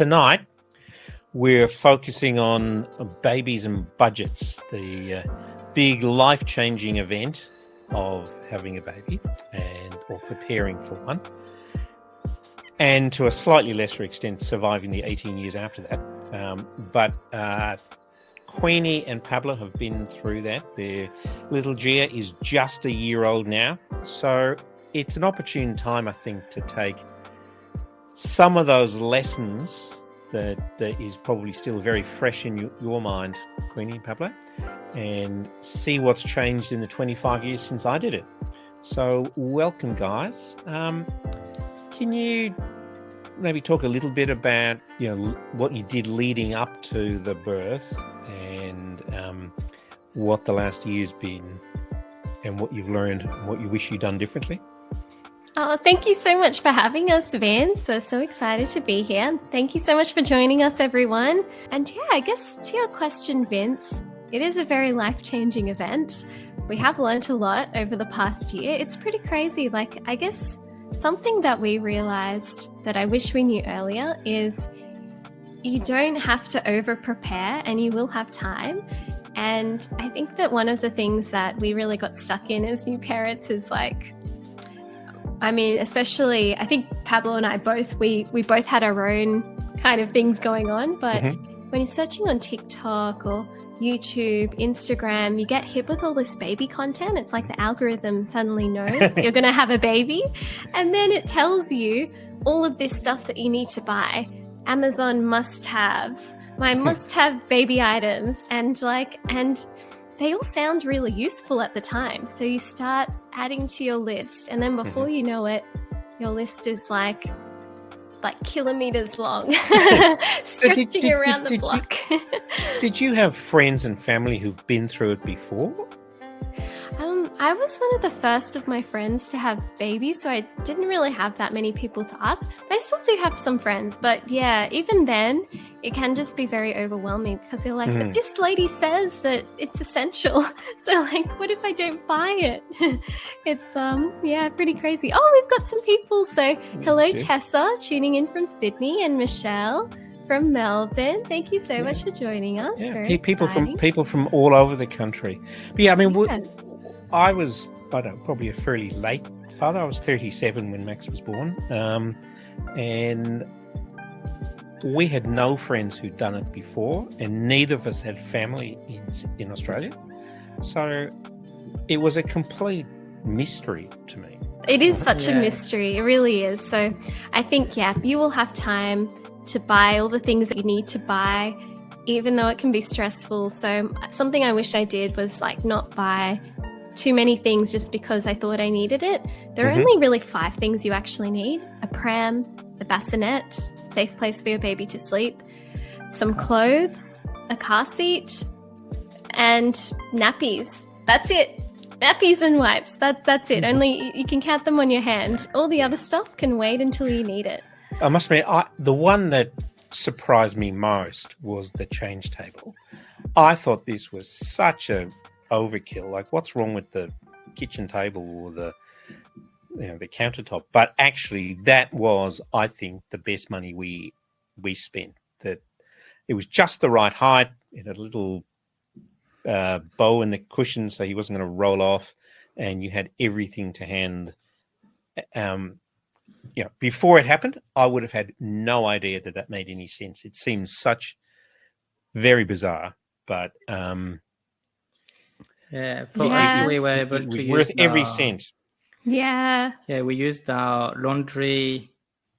tonight we're focusing on babies and budgets, the big life-changing event of having a baby or preparing for one, and to a slightly lesser extent surviving the 18 years after that. But Queenie and Pablo have been through that. Their little Gia is just a year old now, so it's an opportune time, I think, to take some of those lessons that is probably still very fresh in your mind, Queenie and Pablo, and see what's changed in the 25 years since I did it. So welcome, guys. Can you maybe talk a little bit about what you did leading up to the birth and what the last year's been and what you've learned and what you wish you'd done differently? Oh, thank you so much for having us, Vince. We're so excited to be here. Thank you so much for joining us, everyone. And yeah, I guess to your question, Vince, it is a very life-changing event. We have learnt a lot over the past year. It's pretty crazy. I guess something that we realized that I wish we knew earlier is you don't have to over-prepare and you will have time. And I think that one of the things that we really got stuck in as new parents is especially, I think Pablo and I we both had our own kind of things going on, but when you're searching on TikTok or YouTube, Instagram, you get hit with all this baby content. It's like the algorithm suddenly knows that you're going to have a baby, and then it tells you all of this stuff that you need to buy. Amazon must-haves, my must-have baby items, and they all sound really useful at the time. So you start adding to your list, and then before you know it, your list is like kilometers long, stretching around the block. Did you have friends and family who've been through it before? I was one of the first of my friends to have babies, so I didn't really have that many people to ask. I still do have some friends, but yeah, even then, it can just be very overwhelming because you're like, but this lady says that it's essential. So what if I don't buy it? It's, pretty crazy. Oh, we've got some people. So hello, Tessa, tuning in from Sydney, and Michelle from Melbourne. Thank you so much for joining us. Yeah, people from all over the country. But yeah, I mean, I was, probably a fairly late father. I was 37 when Max was born. And we had no friends who'd done it before, and neither of us had family in Australia. So it was a complete mystery to me. It is such a mystery. It really is. So I think, you will have time to buy all the things that you need to buy, even though it can be stressful. So something I wish I did was not buy too many things just because I thought I needed it. There are only really 5 things you actually need: a pram, a bassinet, safe place for your baby to sleep, some clothes, a car seat, and nappies. That's it. Nappies and wipes. That's it. Only you can count them on your hand. All the other stuff can wait until you need it. I must admit, the one that surprised me most was the change table. I thought this was such a overkill. What's wrong with the kitchen table or the countertop? But actually, that was, I think, the best money we spent. That it was just the right height. It had a little bow in the cushion, so he wasn't going to roll off, and you had everything to hand. Before it happened, I would have had no idea that made any sense. It seems very bizarre, but for us, we were able to use worth every cent. Yeah. Yeah, we used our laundry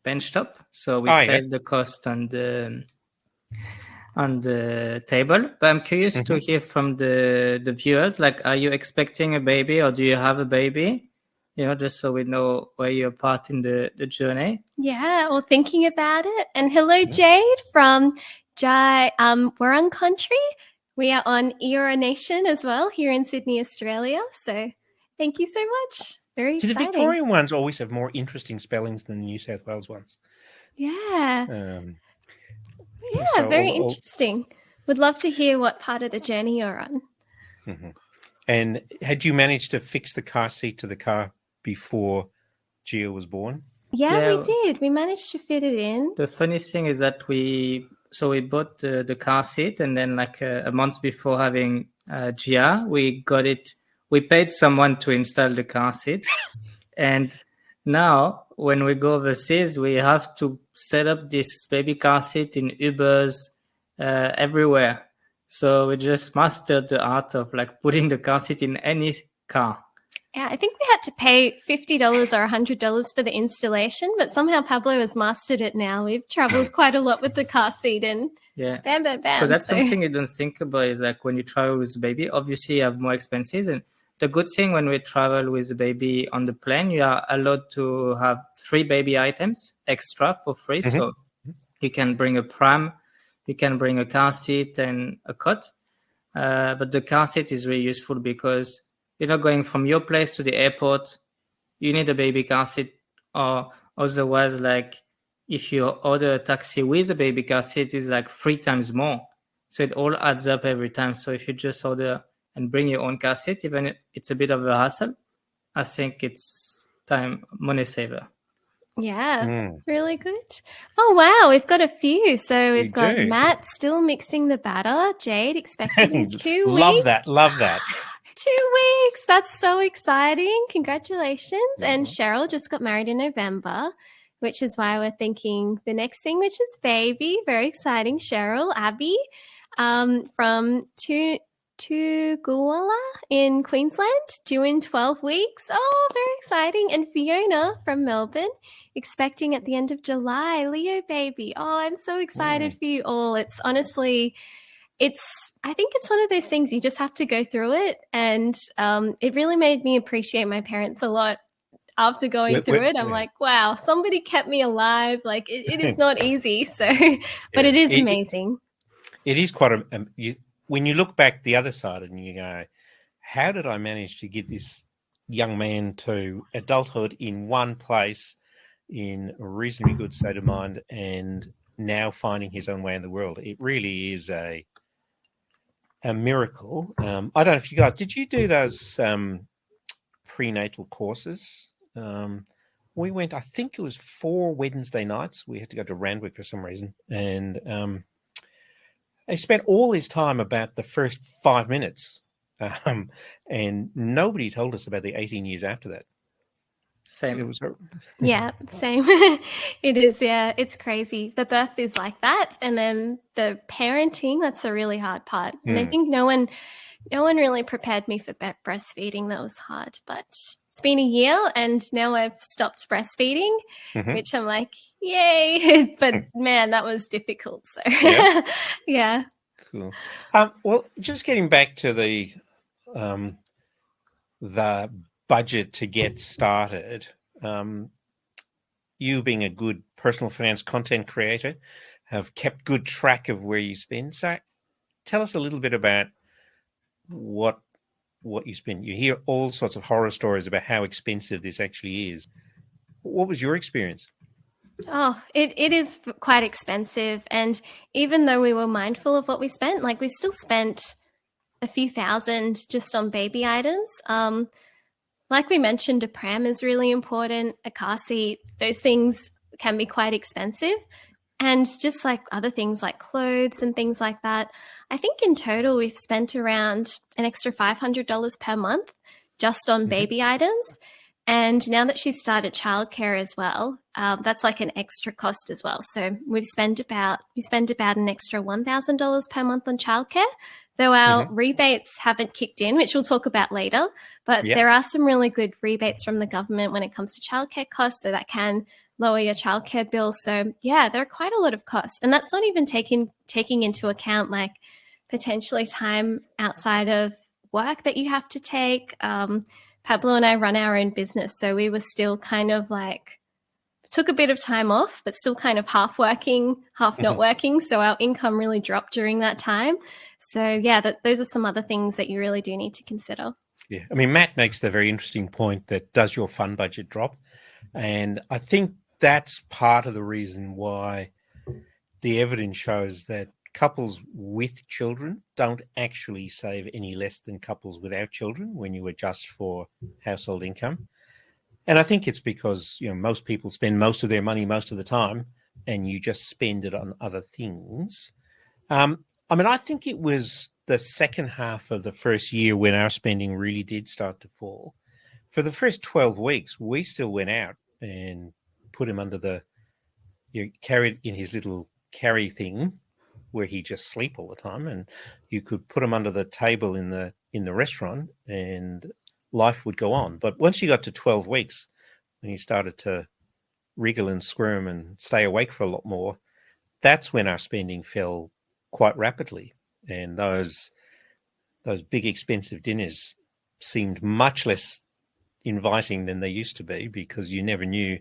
bench top, so we saved the cost on the table. But I'm curious to hear from the viewers. Are you expecting a baby, or do you have a baby? Just so we know where you're part in the journey. Yeah, or thinking about it. And hello, Jade from Warung Country. We are on Eora Nation as well here in Sydney, Australia. So thank you so much. Very exciting. The Victorian ones always have more interesting spellings than the New South Wales ones. Yeah. Very interesting. Would love to hear what part of the journey you're on. And had you managed to fix the car seat to the car before Gia was born? Yeah, we did. We managed to fit it in. The funny thing is that we bought the car seat, and then like a month before having Gia, we got it. We paid someone to install the car seat, and now when we go overseas, we have to set up this baby car seat in Ubers everywhere. So we just mastered the art of like putting the car seat in any car. Yeah, I think we had to pay $50 or $100 for the installation, but somehow Pablo has mastered it now. We've traveled quite a lot with the car seat and bam, bam, bam. Because that's something you don't think about is like when you travel with a baby, obviously you have more expenses. And the good thing when we travel with a baby on the plane, you are allowed to have 3 baby items extra for free. Mm-hmm. So you can bring a pram, you can bring a car seat and a cot. But the car seat is really useful because you're not going from your place to the airport. You need a baby car seat, or otherwise, like if you order a taxi with a baby car seat, is like 3 times more. So it all adds up every time. So if you just order and bring your own car seat, even if it's a bit of a hassle, I think it's money saver. Yeah, it's really good. Oh, wow. We've got a few. So we've got Matt still mixing the batter. Jade expected in 2 weeks. Love that. 2 weeks. That's so exciting. Congratulations. Mm-hmm. And Cheryl just got married in November, which is why we're thinking the next thing, which is baby. Very exciting. Cheryl, Abby from Toogoolawah in Queensland, due in 12 weeks. Oh, very exciting. And Fiona from Melbourne, expecting at the end of July. Leo baby. Oh, I'm so excited for you all. It's honestly... I think it's one of those things you just have to go through it. And it really made me appreciate my parents a lot after going through it. I'm like, wow, somebody kept me alive. Like it is not easy. So, but it is amazing. It is quite when you look back the other side and you go, how did I manage to get this young man to adulthood in one place in a reasonably good state of mind and now finding his own way in the world? It really is a miracle. I don't know if you guys, did you do those prenatal courses? We went, I think it was 4 Wednesday nights. We had to go to Randwick for some reason. And I spent all this time about the first 5 minutes. And nobody told us about the 18 years after that. Same. It was same. It is, it's crazy. The birth is like that, and then the parenting, that's the really hard part. And I think no one really prepared me for breastfeeding. That was hard, but it's been a year and now I've stopped breastfeeding, which I'm like, yay. But man, that was difficult. So yeah. Cool. Well, just getting back to the budget to get started, you being a good personal finance content creator have kept good track of where you spend. So tell us a little bit about what you spend. You hear all sorts of horror stories about how expensive this actually is. What was your experience? Oh, it is quite expensive. And even though we were mindful of what we spent, like we still spent a few thousand just on baby items. Like we mentioned, a pram is really important, a car seat, those things can be quite expensive. And just like other things like clothes and things like that, I think in total we've spent around an extra $500 per month just on baby items. And now that she's started childcare as well, that's like an extra cost as well. So we spend about an extra $1,000 per month on childcare. Though our rebates haven't kicked in, which we'll talk about later, but there are some really good rebates from the government when it comes to childcare costs, so that can lower your childcare bill. So yeah, there are quite a lot of costs, and that's not even taking into account like potentially time outside of work that you have to take. Pablo and I run our own business, so we were still kind of like took a bit of time off, but still kind of half working, half not working. So our income really dropped during that time. So yeah, those are some other things that you really do need to consider. Yeah. I mean, Matt makes the very interesting point that does your fund budget drop? And I think that's part of the reason why the evidence shows that couples with children don't actually save any less than couples without children when you adjust for household income. And I think it's because, most people spend most of their money most of the time, and you just spend it on other things. I think it was the second half of the first year when our spending really did start to fall. For the first 12 weeks, we still went out and put him under carried in his little carry thing where he just sleep all the time, and you could put him under the table in the restaurant and life would go on. But once you got to 12 weeks, when you started to wriggle and squirm and stay awake for a lot more, that's when our spending fell quite rapidly. And those big expensive dinners seemed much less inviting than they used to be, because you never knew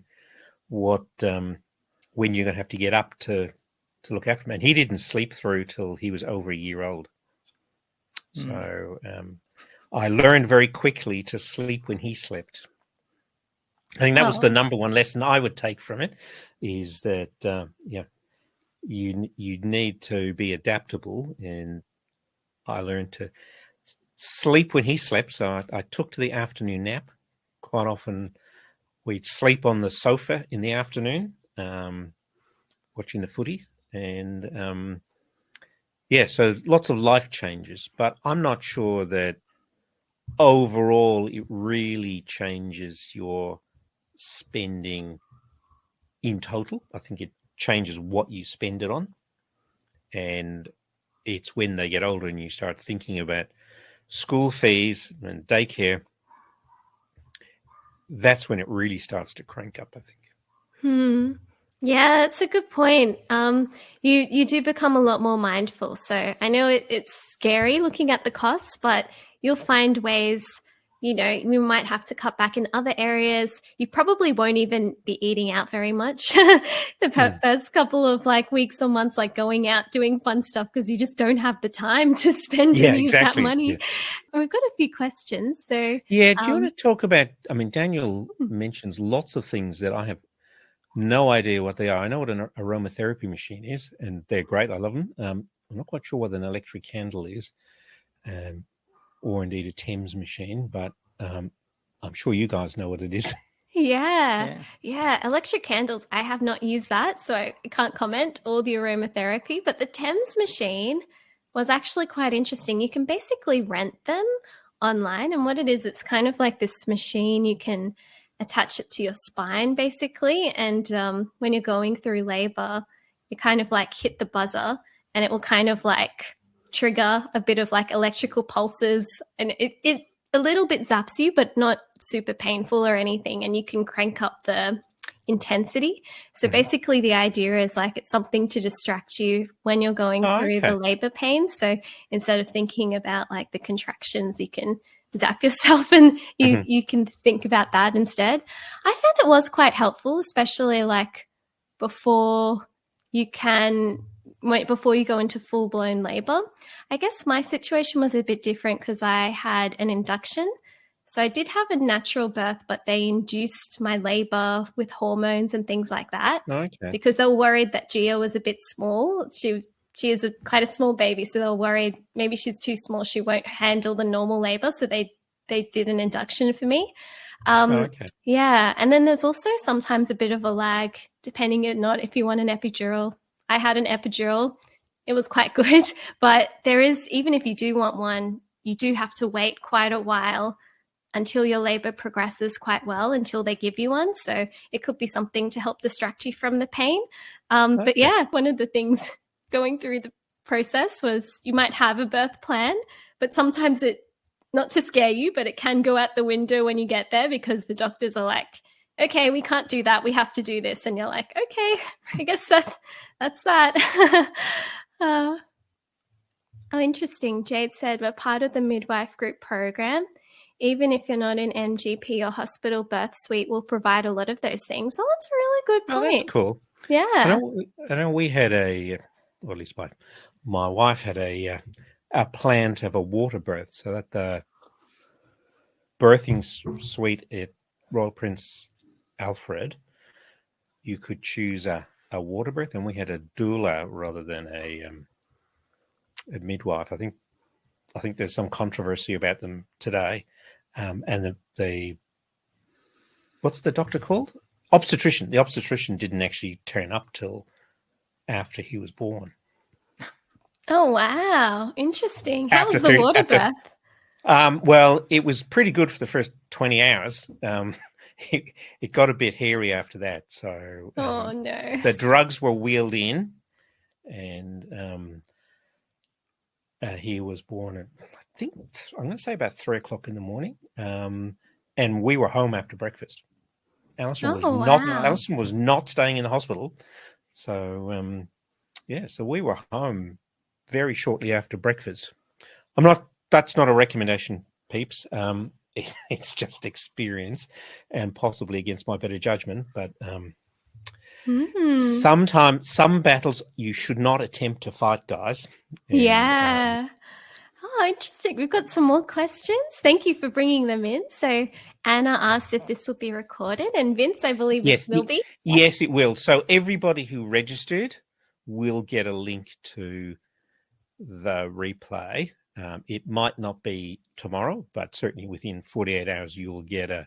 what when you're going to have to get up to look after him. And he didn't sleep through till he was over a year old. So I learned very quickly to sleep when he slept. I think that was the number one lesson I would take from it, is that you need to be adaptable. And I learned to sleep when he slept. So I took to the afternoon nap. Quite often we'd sleep on the sofa in the afternoon, watching the footy. And so lots of life changes. But I'm not sure that overall it really changes your spending in total. I think it changes what you spend it on. And it's when they get older and you start thinking about school fees and daycare, that's when it really starts to crank up, I think. Yeah, that's a good point. You do become a lot more mindful. So I know it's scary looking at the costs, but you'll find ways, you might have to cut back in other areas. You probably won't even be eating out very much the first couple of weeks or months, going out doing fun stuff, because you just don't have the time to spend any of that money. Yeah. We've got a few questions. So do you want to talk about, Daniel mentions lots of things that I have no idea what they are. I know what an aromatherapy machine is, and they're great. I love them. I'm not quite sure what an electric candle is, or indeed a Thames machine, but I'm sure you guys know what it is. Yeah. Electric candles, I have not used that, so I can't comment, or the aromatherapy, but the Thames machine was actually quite interesting. You can basically rent them online, and what it is, it's kind of like this machine. You can attach it to your spine, basically, and when you're going through labor, you kind of hit the buzzer, and it will kind of trigger a bit of electrical pulses, and it a little bit zaps you, but not super painful or anything, and you can crank up the intensity. So basically the idea is it's something to distract you when you're going through the labor pain. So instead of thinking about the contractions, you can zap yourself, and you can think about that instead. I found it was quite helpful, especially before you go into full-blown labor. I guess my situation was a bit different because I had an induction. So I did have a natural birth, but they induced my labor with hormones and things like that, because they were worried that Gia was a bit small. She is quite a small baby, so they were worried maybe she's too small, she won't handle the normal labor, so they did an induction for me. Yeah, and then there's also sometimes a bit of a lag, depending or not if you want an epidural. I had an epidural. It was quite good, but there is, even if you do want one, you do have to wait quite a while until your labor progresses quite well, until they give you one. So it could be something to help distract you from the pain. But yeah, one of the things going through the process was you might have a birth plan, but sometimes not to scare you, but it can go out the window when you get there, because the doctors are okay, we can't do that, we have to do this. And you're okay, I guess that's that. Oh, interesting. Jade said, we're part of the midwife group program. Even if you're not in MGP or hospital birth suite, we'll provide a lot of those things. Oh, that's a really good point. Oh, that's cool. Yeah. I know we had or at least my wife had a plan to have a water birth, so that the birthing suite at Royal Prince Alfred, you could choose a water birth, and we had a doula rather than a midwife. I think there's some controversy about them today, and the what's the doctor called? Obstetrician. The obstetrician didn't actually turn up till after he was born. Oh, wow. Interesting. How After was the 30 water after- birth? Well, it was pretty good for the first 20 hours. It got a bit hairy after that. So Oh, no. the drugs were wheeled in, and he was born at, I think, I'm going to say about 3:00 in the morning. And we were home after breakfast. Alison was not staying in the hospital. So, so we were home very shortly after breakfast. That's not a recommendation, peeps. It's just experience and possibly against my better judgment. But sometimes some battles you should not attempt to fight, guys. And, yeah. Oh, interesting. We've got some more questions. Thank you for bringing them in. So Anna asked if this will be recorded, and Vince, I believe it will be. Yes, it will. So everybody who registered will get a link to the replay. It might not be tomorrow, but certainly within 48 hours, you'll get a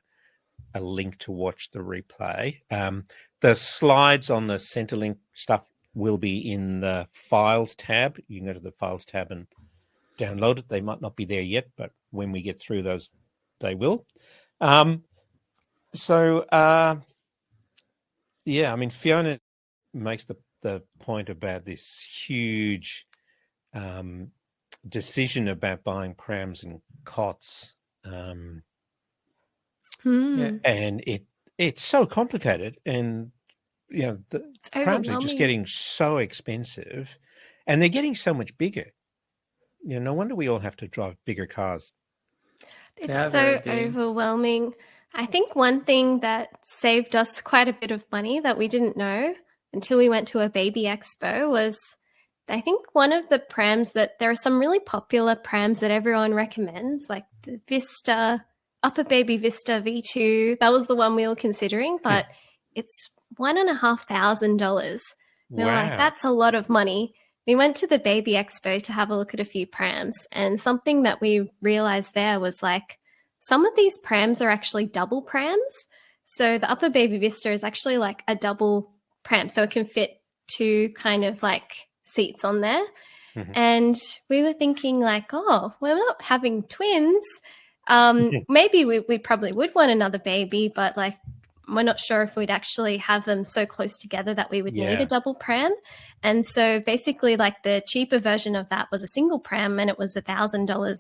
link to watch the replay. The slides on the Centrelink stuff will be in the Files tab. You can go to the Files tab and download it. They might not be there yet, but when we get through those, they will. Fiona makes the point about this huge decision about buying prams and cots, and it's so complicated, and the prams are just getting so expensive, and they're getting so much bigger. No wonder we all have to drive bigger cars. It's so overwhelming. I think one thing that saved us quite a bit of money that we didn't know until we went to a baby expo was, I think, one of the prams that there are some really popular prams that everyone recommends, like the Vista, Upper Baby Vista V2. That was the one we were considering, but it's $1,500. We were like, that's a lot of money. We went to the baby expo to have a look at a few prams, and something that we realized there was like some of these prams are actually double prams. So the Upper Baby Vista is actually like a double pram, so it can fit two kind of like seats on there. And we were thinking like, oh, we're not having twins. Maybe we probably would want another baby, but like we're not sure if we'd actually have them so close together that we would need a double pram. And so basically like the cheaper version of that was a single pram, and it was $1,000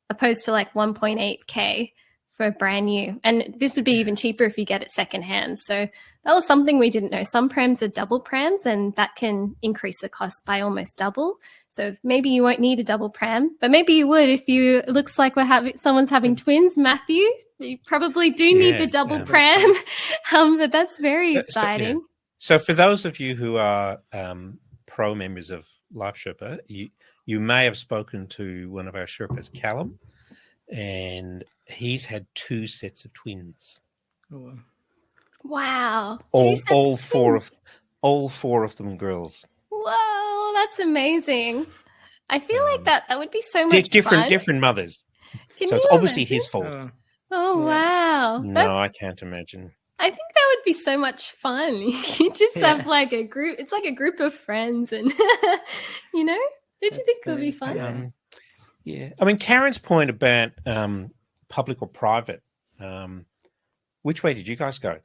opposed to like 1.8K for brand new. And this would be even cheaper if you get it secondhand. So that was something we didn't know. Some prams are double prams, and that can increase the cost by almost double. So maybe you won't need a double pram, but maybe you would if it looks like someone's having twins, Matthew. You probably do need the double pram, but that's very exciting. So for those of you who are pro members of Life Sherpa, you may have spoken to one of our Sherpas, Callum, and he's had 2 sets of twins. Oh, wow! All four of them girls. Whoa, that's amazing! I feel like that would be so much fun. Different mothers. So it's obviously his fault. Oh wow! No, I can't imagine. I think that would be so much fun. You just have like a group. It's like a group of friends, and don't you think it would be fun? I mean, Karen's point about public or private. Which way did you guys go?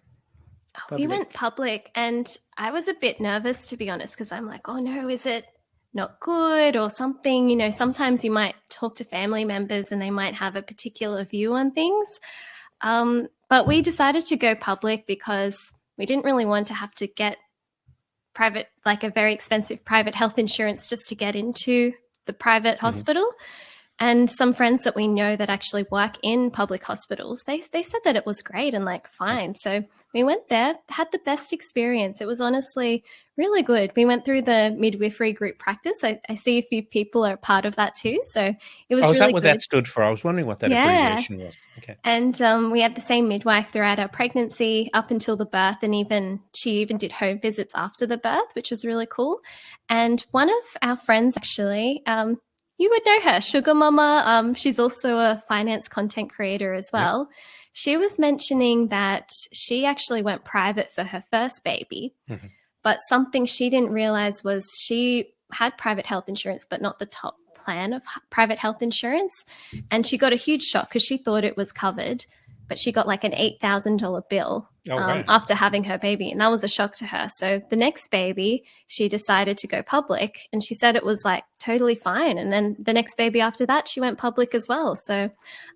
We went public, and I was a bit nervous, to be honest, because I'm like, oh no, is it not good or something? Sometimes you might talk to family members and they might have a particular view on things. But we decided to go public because we didn't really want to have to get private, like a very expensive private health insurance just to get into the private hospital. And some friends that we know that actually work in public hospitals, they said that it was great and like fine. So we went there, had the best experience. It was honestly really good. We went through the midwifery group practice. I see a few people are part of that too. So it was really good. Is that what that stood for? I was wondering what that abbreviation was. Okay. And we had the same midwife throughout our pregnancy up until the birth, and she even did home visits after the birth, which was really cool. And one of our friends actually, you would know her, Sugar Mama. She's also a finance content creator as well. Yep. She was mentioning that she actually went private for her first baby, but something she didn't realize was she had private health insurance, but not the top plan of private health insurance. And she got a huge shock because she thought it was covered, but she got like an $8,000 bill after having her baby. And that was a shock to her. So the next baby, she decided to go public, and she said it was like totally fine. And then the next baby after that, she went public as well. So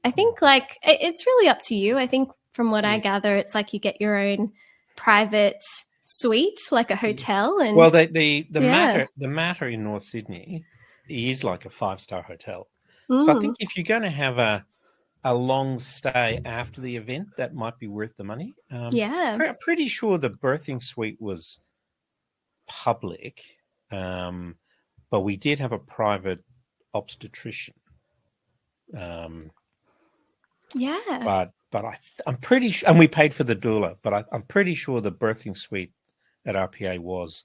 I think like it's really up to you. I think from what I gather, it's like you get your own private suite, like a hotel. And well, the matter in North Sydney is like a 5-star hotel. So I think if you're going to have a long stay after the event, that might be worth the money. I'm pretty sure the birthing suite was public, but we did have a private obstetrician. But I'm pretty sure, and we paid for the doula, but I'm pretty sure the birthing suite at RPA was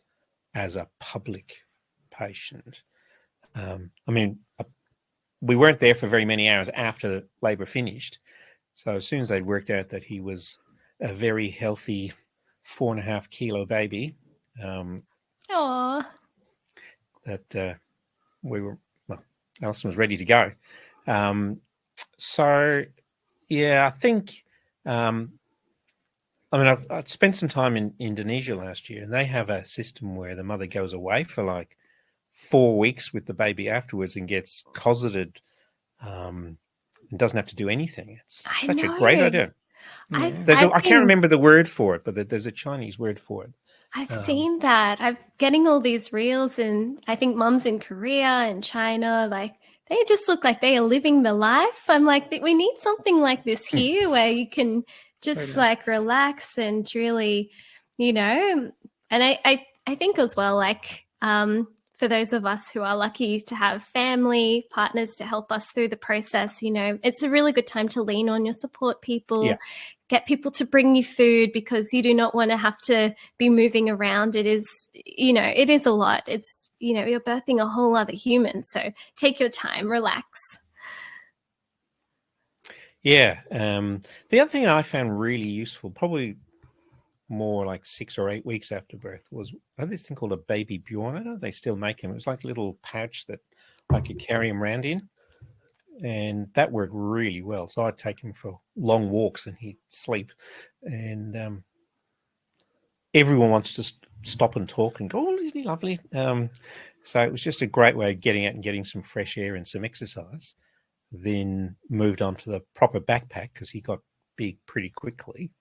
as a public patient. We weren't there for very many hours after labour finished. So as soon as they'd worked out that he was a very healthy 4.5 kilo baby, that Alison was ready to go. I think, I spent some time in Indonesia last year, and they have a system where the mother goes away for like 4 weeks with the baby afterwards and gets cosseted and doesn't have to do anything. It's such a great idea. I can't remember the word for it, but there's a Chinese word for it. I've seen that. I'm getting all these reels, and I think mums in Korea and China, like they just look like they are living the life. I'm like, we need something like this here where you can just relax and really, and I think as well, like, for those of us who are lucky to have family, partners to help us through the process, it's a really good time to lean on your support people, get people to bring you food, because you do not want to have to be moving around. It is, it is a lot. It's, you're birthing a whole other human. So take your time, relax. Yeah. The other thing I found really useful, probably more like 6 or 8 weeks after birth, was I had this thing called a baby Bjorn. I don't know if they still make them. It was like a little pouch that I could carry him around in, and that worked really well. So I'd take him for long walks and he'd sleep, and everyone wants to stop and talk and go, oh, isn't he lovely? So it was just a great way of getting out and getting some fresh air and some exercise. Then moved on to the proper backpack because he got big pretty quickly.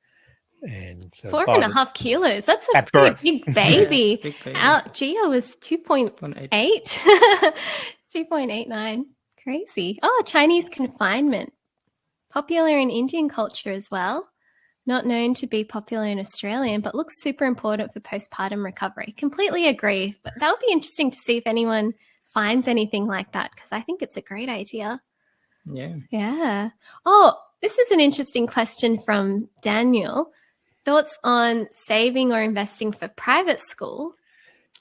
And so 4.5 kilos. That's a pretty big baby. Big baby. Gio was 2.8. 2.89. Crazy. Oh, Chinese confinement. Popular in Indian culture as well. Not known to be popular in Australian, but looks super important for postpartum recovery. Completely agree. But that would be interesting to see if anyone finds anything like that, because I think it's a great idea. Yeah. Oh, this is an interesting question from Daniel. Thoughts on saving or investing for private school?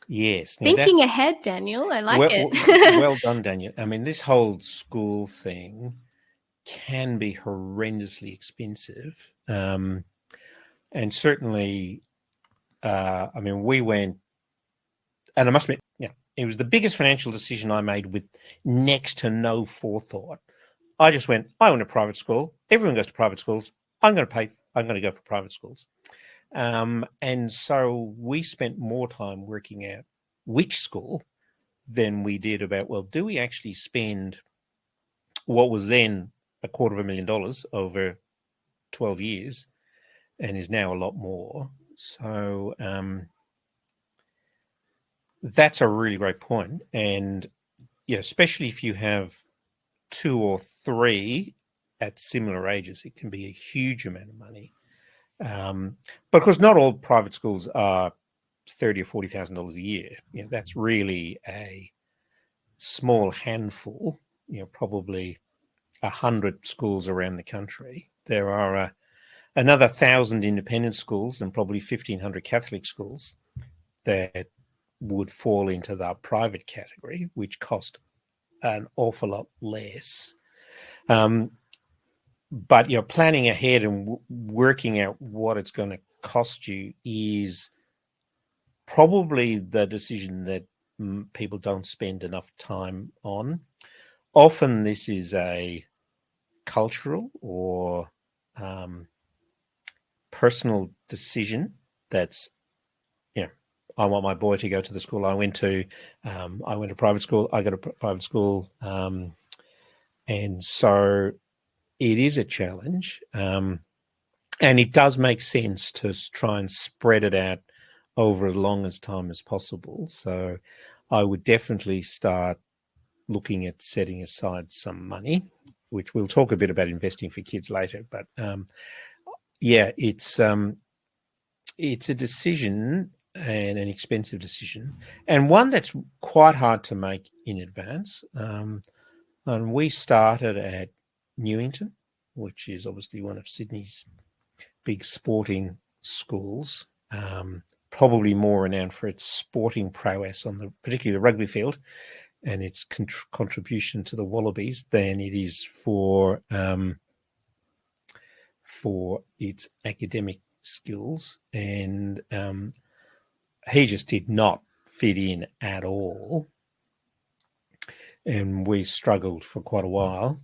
Yes. Now thinking ahead, Daniel. I like it. Well done, Daniel. I mean, this whole school thing can be horrendously expensive. And certainly, we went, and I must admit, it was the biggest financial decision I made with next to no forethought. I just went, I went to private school. Everyone goes to private schools. I'm going to go for private schools. And so we spent more time working out which school than we did about, well, do we actually spend what was then $250,000 over 12 years and is now a lot more. So that's a really great point. And especially if you have 2 or 3 at similar ages, it can be a huge amount of money. But of course, not all private schools are $30,000 or $40,000 a year. That's really a small handful. Probably 100 schools around the country. There are another 1,000 independent schools and probably 1,500 Catholic schools that would fall into the private category, which cost an awful lot less. But planning ahead and working out what it's going to cost you is probably the decision that people don't spend enough time on. Often this is a cultural or personal decision that's, I want my boy to go to the school I went to. I went to private school. I go to private school. And so it is a challenge. And it does make sense to try and spread it out over as long as time as possible. So I would definitely start looking at setting aside some money, which we'll talk a bit about investing for kids later. But it's a decision, and an expensive decision, and one that's quite hard to make in advance. And we started at Newington, which is obviously one of Sydney's big sporting schools, probably more renowned for its sporting prowess on particularly the rugby field and its contribution to the Wallabies than it is for its academic skills. And he just did not fit in at all. And we struggled for quite a while.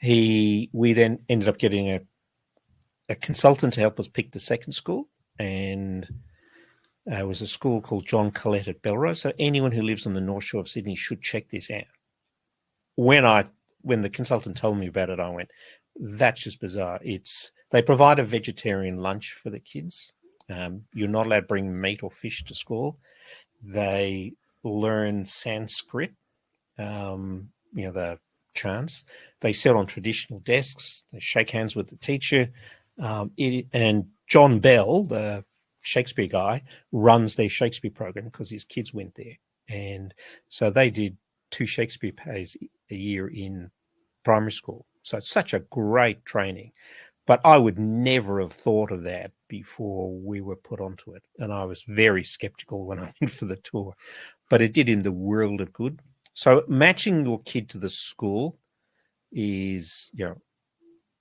We then ended up getting a consultant to help us pick the second school, and it was a school called John Collette at Belrose. So anyone who lives on the North Shore of Sydney should check this out. When the consultant told me about it, I went, that's just bizarre. They provide a vegetarian lunch for the kids. You're not allowed to bring meat or fish to school. They learn Sanskrit, the chants. They sit on traditional desks. They shake hands with the teacher. And John Bell, the Shakespeare guy, runs their Shakespeare program because his kids went there. And so they did 2 Shakespeare plays a year in primary school. So it's such a great training. But I would never have thought of that before we were put onto it. And I was very skeptical when I went for the tour. But it did in the world of good. So matching your kid to the school is,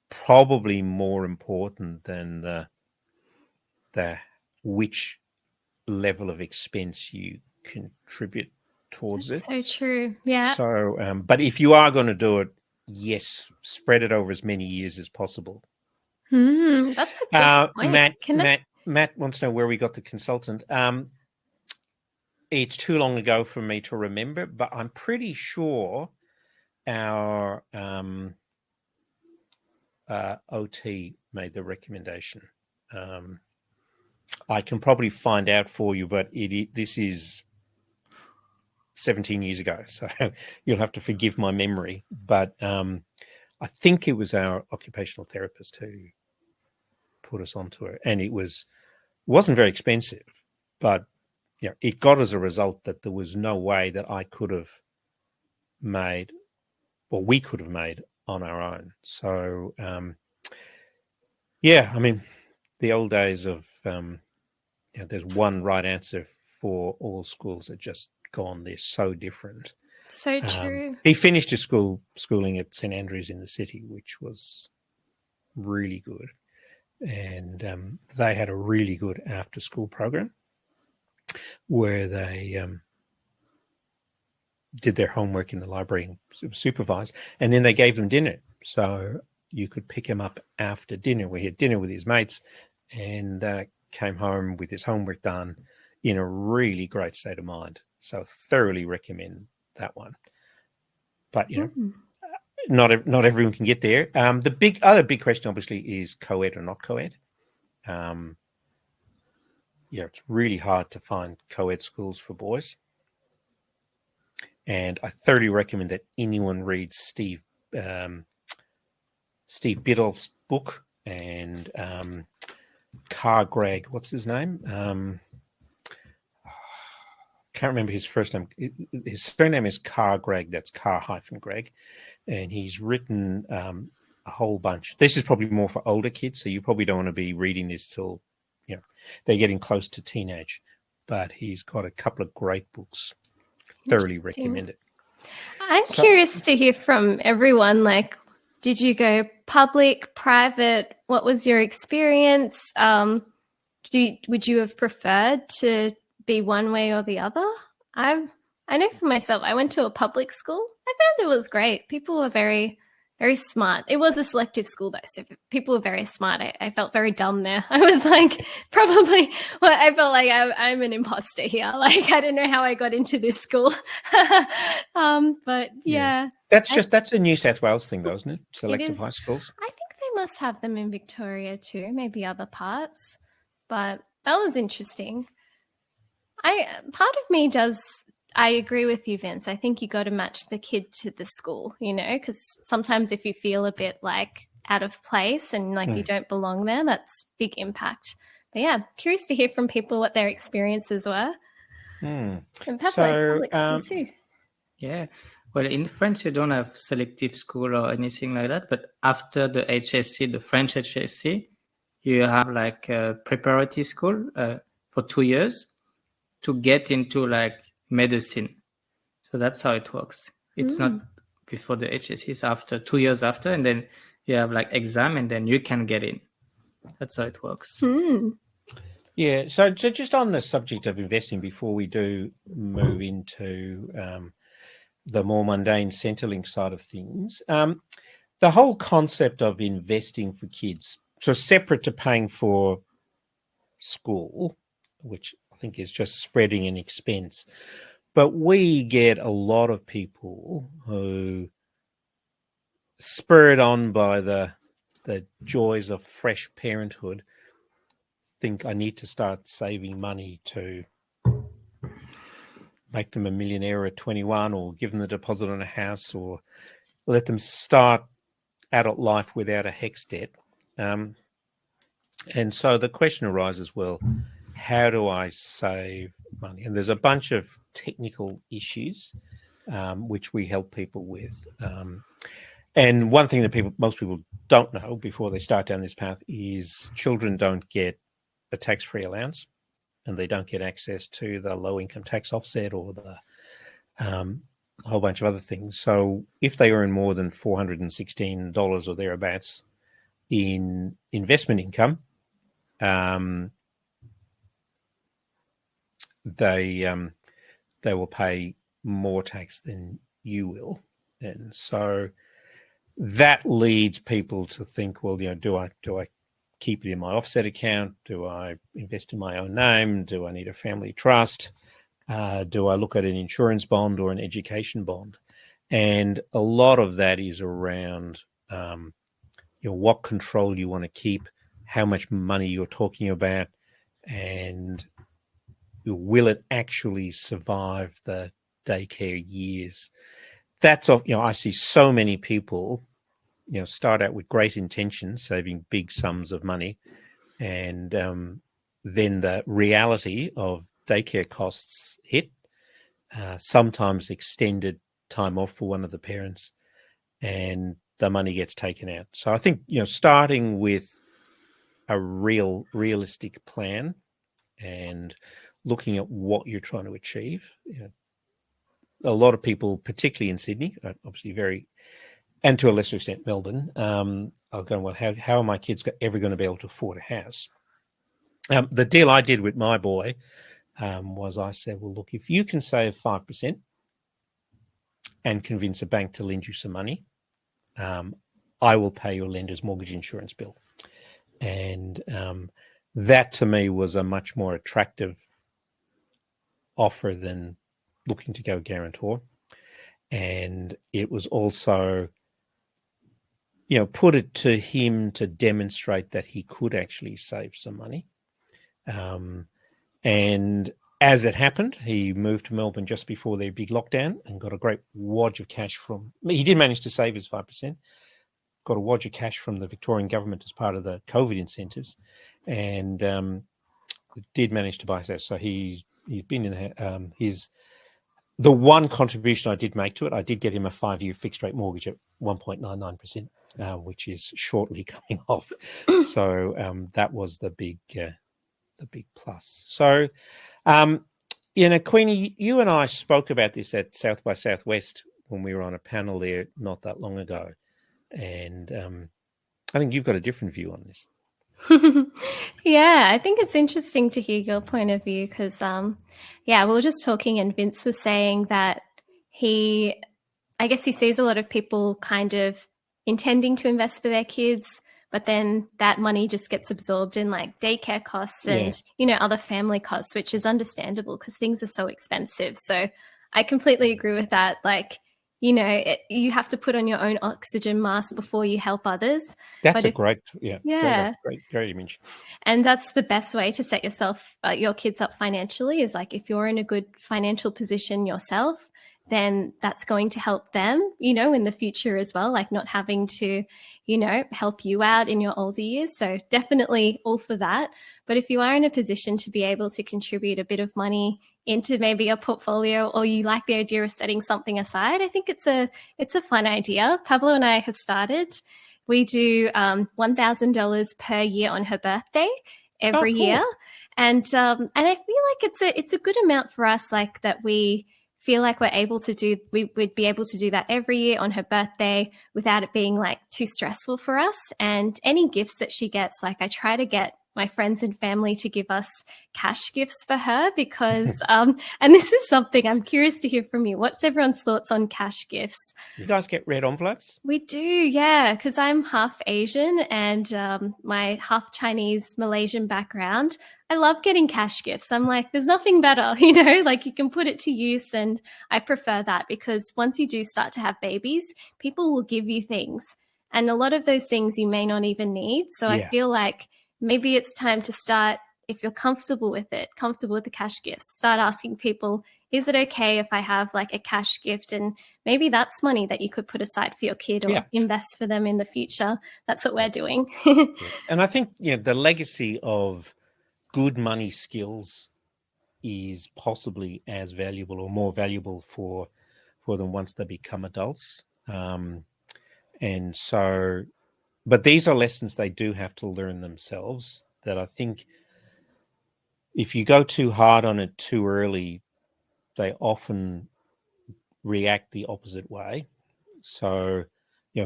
probably more important than the which level of expense you contribute towards it. So true. Yeah. So, but if you are going to do it, yes, spread it over as many years as possible. That's a good point. Matt wants to know where we got the consultant. It's too long ago for me to remember, but I'm pretty sure our OT made the recommendation. I can probably find out for you, but this is 17 years ago, so you'll have to forgive my memory. But I think it was our occupational therapist who put us onto it, and it wasn't very expensive, but it got as a result that there was no way that I could have made, or we could have made on our own. So the old days of there's one right answer for all schools are just gone. They're so different. So true. He finished his schooling at St Andrews in the city, which was really good. And they had a really good after school program where they did their homework in the library and supervised, and then they gave them dinner. So you could pick him up after dinner. We had dinner with his mates and came home with his homework done in a really great state of mind. So thoroughly recommend that one. But, not everyone can get there. The other big question, obviously, is co-ed or not co-ed. It's really hard to find co-ed schools for boys. And I thoroughly recommend that anyone reads Steve Biddulph's book and Carr Gregg. What's his name? Can't remember his first name. His surname is Carr Gregg. That's Carr-Gregg. And he's written a whole bunch. This is probably more for older kids, so you probably don't want to be reading this till they're getting close to teenage. But he's got a couple of great books. Thoroughly recommend it. I'm curious to hear from everyone. Like, did you go public, private? What was your experience? Would you have preferred to be one way or the other? I know for myself, I went to a public school. I found it was great. People were very, very smart. It was a selective school though, so people were very smart. I felt very dumb there. I was like, probably, well, I felt like I'm an imposter here. Like, I don't know how I got into this school. But yeah. That's a New South Wales thing, though, isn't it? Selective high schools. I think they must have them in Victoria too, maybe other parts. But that was interesting. Part of me I agree with you, Vince. I think you got to match the kid to the school, because sometimes if you feel a bit like out of place and like you don't belong there, that's big impact. But yeah, curious to hear from people what their experiences were. And public school too. Yeah. Well, in France, you don't have selective school or anything like that. But after the HSC, the French HSC, you have like a preparatory school for 2 years to get into like medicine. So that's how it works. It's not before the HSC, it's after 2 years after, and then you have like exam, and then you can get in. That's how it works. Yeah. So just on the subject of investing, before we do move into the more mundane Centrelink side of things, the whole concept of investing for kids, so separate to paying for school, which I think is just spreading an expense. But we get a lot of people who, spurred on by the joys of fresh parenthood, think I need to start saving money to make them a millionaire at 21, or give them the deposit on a house, or let them start adult life without a HECS debt. And so the question arises, well, how do I save money? And there's a bunch of technical issues which we help people with. And one thing that most people don't know before they start down this path is children don't get a tax-free allowance, and they don't get access to the low-income tax offset or the a whole bunch of other things. So if they earn more than $416 or thereabouts in investment income, they will pay more tax than you will. And so that leads people to think, well, do I keep it in my offset account? Do I invest in my own name? Do I need a family trust? Do I look at an insurance bond or an education bond? And a lot of that is around what control you want to keep, how much money you're talking about, and will it actually survive the daycare years? That's I see so many people start out with great intentions, saving big sums of money, and then the reality of daycare costs hit, sometimes extended time off for one of the parents, and the money gets taken out. So I think starting with a realistic plan and looking at what you're trying to achieve. A lot of people, particularly in Sydney, obviously and to a lesser extent Melbourne, are going, well, how are my kids ever going to be able to afford a house? The deal I did with my boy was I said, well, look, if you can save 5% and convince a bank to lend you some money, I will pay your lender's mortgage insurance bill. And that to me was a much more attractive offer than looking to go guarantor. And it was also, put it to him to demonstrate that he could actually save some money. And as it happened, he moved to Melbourne just before their big lockdown and got a great wad of cash he did manage to save his 5%, got a wad of cash from the Victorian government as part of the COVID incentives, and did manage to buy a house. So he's been in the one contribution I did make to it, I did get him a 5-year fixed rate mortgage at 1.99%, which is shortly coming off. So that was the big plus. So, Queenie, you and I spoke about this at South by Southwest when we were on a panel there not that long ago, and I think you've got a different view on this. Yeah, I think it's interesting to hear your point of view because, we were just talking and Vince was saying that I guess he sees a lot of people kind of intending to invest for their kids, but then that money just gets absorbed in like daycare costs and, other family costs, which is understandable because things are so expensive. So I completely agree with that. Like, you have to put on your own oxygen mask before you help others. That's great image. And that's the best way to set your kids up financially is like if you're in a good financial position yourself, then that's going to help them, in the future as well, like not having to, help you out in your older years. So definitely all for that. But if you are in a position to be able to contribute a bit of money into maybe a portfolio or you like the idea of setting something aside, I think it's a fun idea. Pablo and I have started. We do $1,000 per year on her birthday every year. And I feel like it's a good amount for us, like that we feel like we'd be able to do that every year on her birthday without it being like too stressful for us. And any gifts that she gets, like I try to get my friends and family to give us cash gifts for her because, and this is something I'm curious to hear from you. What's everyone's thoughts on cash gifts? You guys get red envelopes? We do, yeah, because I'm half Asian and my half Chinese Malaysian background. I love getting cash gifts. I'm like, there's nothing better, like you can put it to use. And I prefer that because once you do start to have babies, people will give you things. And a lot of those things you may not even need. So I feel like maybe it's time to start, if you're comfortable with the cash gifts, start asking people, is it okay if I have like a cash gift? And maybe that's money that you could put aside for your kid or invest for them in the future. That's what we're doing. And I think, the legacy of good money skills is possibly as valuable or more valuable for them once they become adults. And so, but these are lessons they do have to learn themselves that I think if you go too hard on it too early, they often react the opposite way. So,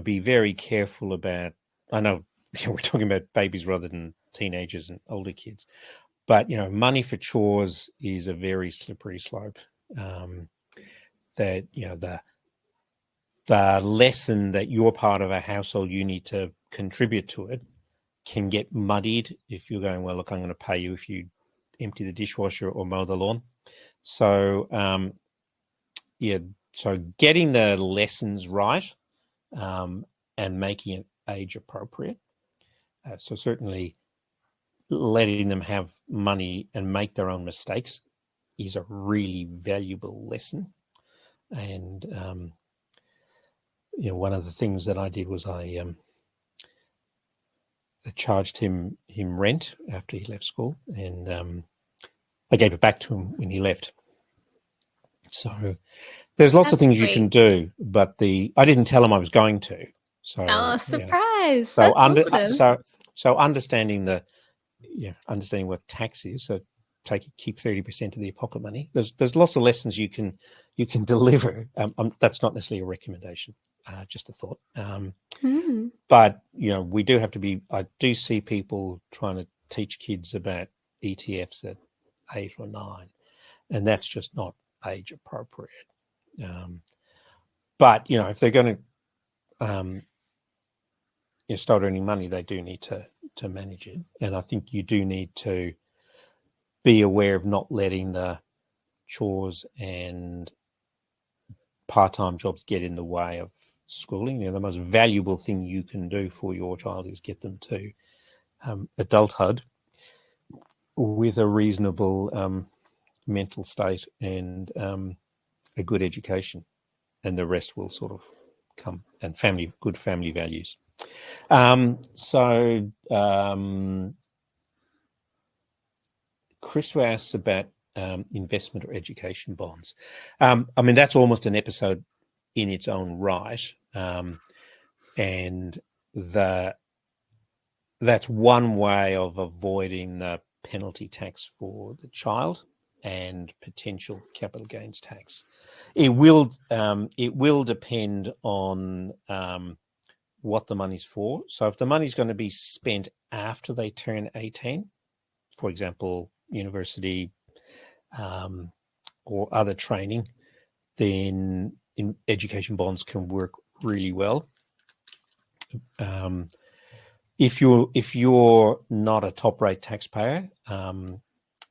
be very careful about, I know we're talking about babies rather than teenagers and older kids, but, money for chores is a very slippery slope. That, the lesson that you're part of a household, you need to contribute to it can get muddied if you're going, well, look, I'm going to pay you if you empty the dishwasher or mow the lawn. So, so getting the lessons right and making it age appropriate. So certainly letting them have money and make their own mistakes is a really valuable lesson. And, one of the things that I did was I charged him rent after he left school, and I gave it back to him when he left. So there's lots of things you can do, but I didn't tell him I was going to. So surprise! So awesome. so understanding understanding what tax is. So keep 30% of the pocket money. There's lots of lessons you can deliver. That's not necessarily a recommendation, just a thought. But we do have to be. I do see people trying to teach kids about ETFs at 8 or 9, and that's just not age appropriate. But if they're going to start earning money, they do need to manage it, and I think you do need to be aware of not letting the chores and part-time jobs get in the way of schooling. The most valuable thing you can do for your child is get them to adulthood with a reasonable mental state and a good education, and the rest will sort of come. And good family values. Chris asks about investment or education bonds. That's almost an episode in its own right, and that's one way of avoiding the penalty tax for the child. and potential capital gains tax. It will depend on what the money's for. So if the money's going to be spent after they turn 18, for example, university or other training, then education bonds can work really well. If you're not a top rate taxpayer,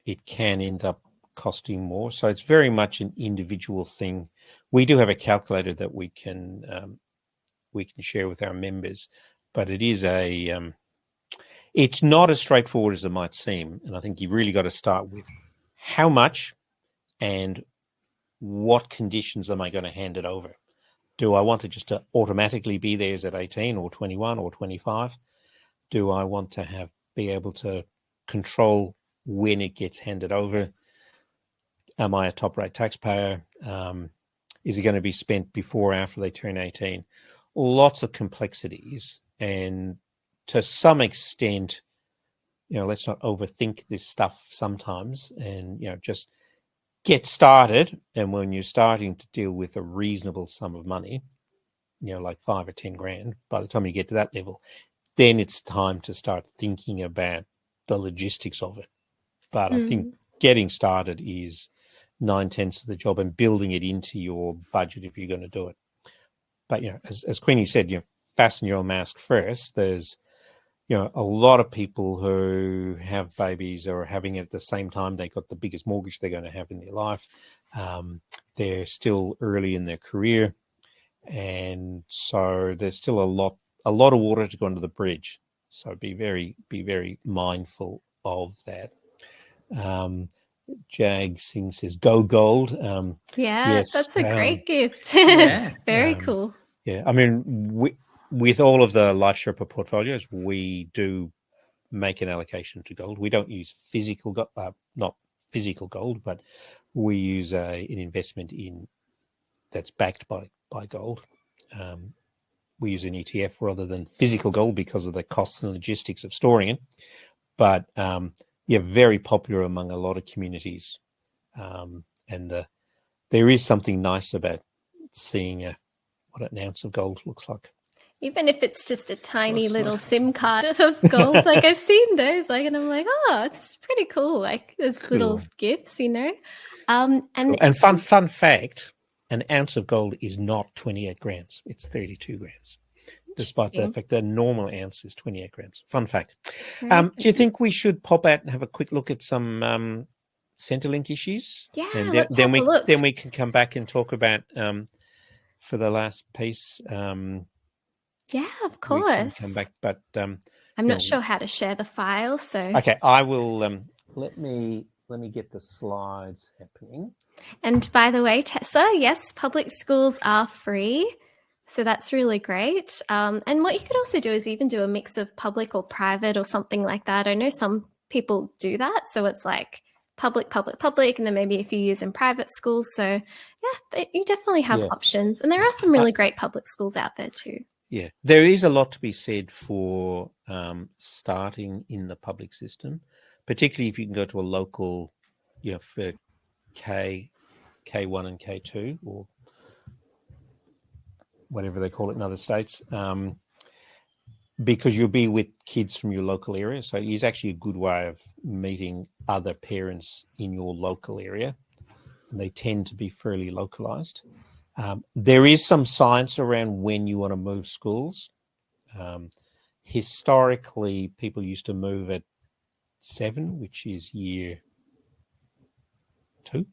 it can end up costing more. So it's very much an individual thing. We do have a calculator that we can share with our members, but it is it's not as straightforward as it might seem. And I think you really got to start with how much and what conditions am I going to hand it over? Do I want it just to automatically be theirs at 18 or 21 or 25? Do I want to be able to control when it gets handed over? Am I a top rate taxpayer? Is it going to be spent before or after they turn 18? Lots of complexities. And to some extent, let's not overthink this stuff sometimes, and, just get started. And when you're starting to deal with a reasonable sum of money, like 5 or 10 grand, by the time you get to that level, then it's time to start thinking about the logistics of it. But I think getting started is 9/10 of the job, and building it into your budget if you're going to do it. But, as Queenie said, fasten your mask first. There's, a lot of people who have babies or are having it at the same time. They got the biggest mortgage they're going to have in their life. They're still early in their career. And so there's still a lot of water to go under the bridge. So be very mindful of that. Jag Singh says, "Go gold." Yes, that's a great gift. Yeah. Very cool. Yeah, I mean, with all of the Life Sherpa portfolios, we do make an allocation to gold. We don't use physical gold, not physical gold, but we use an investment that's backed by gold. We use an ETF rather than physical gold because of the costs and logistics of storing it. But very popular among a lot of communities. And there is something nice about seeing what an ounce of gold looks like. Even if it's just a tiny little SIM card of gold, like I've seen those, and I'm like, oh, it's pretty cool. Like there's little gifts, And fun fact, an ounce of gold is not 28 grams. It's 32 grams, despite the fact that a normal ounce is 28 grams. Fun fact. Do you think we should pop out and have a quick look at some Centrelink issues? Yeah, and let's have a look. Then we can come back and talk about for the last piece. Yeah, of course. We can come back, but I'm not sure how to share the file. So okay, I will. Let me get the slides happening. And by the way, Tessa, yes, public schools are free. So that's really great. And what you could also do is even do a mix of public or private or something like that. I know some people do that. So it's like public, and then maybe if you use in private schools. So yeah, you definitely have options. And there are some really great public schools out there too. Yeah, there is a lot to be said for starting in the public system, particularly if you can go to a local, for K1 and K2 or whatever they call it in other states, because you'll be with kids from your local area. So it's actually a good way of meeting other parents in your local area. And they tend to be fairly localized. There is some science around when you want to move schools. Historically, people used to move at 7, which is year 2.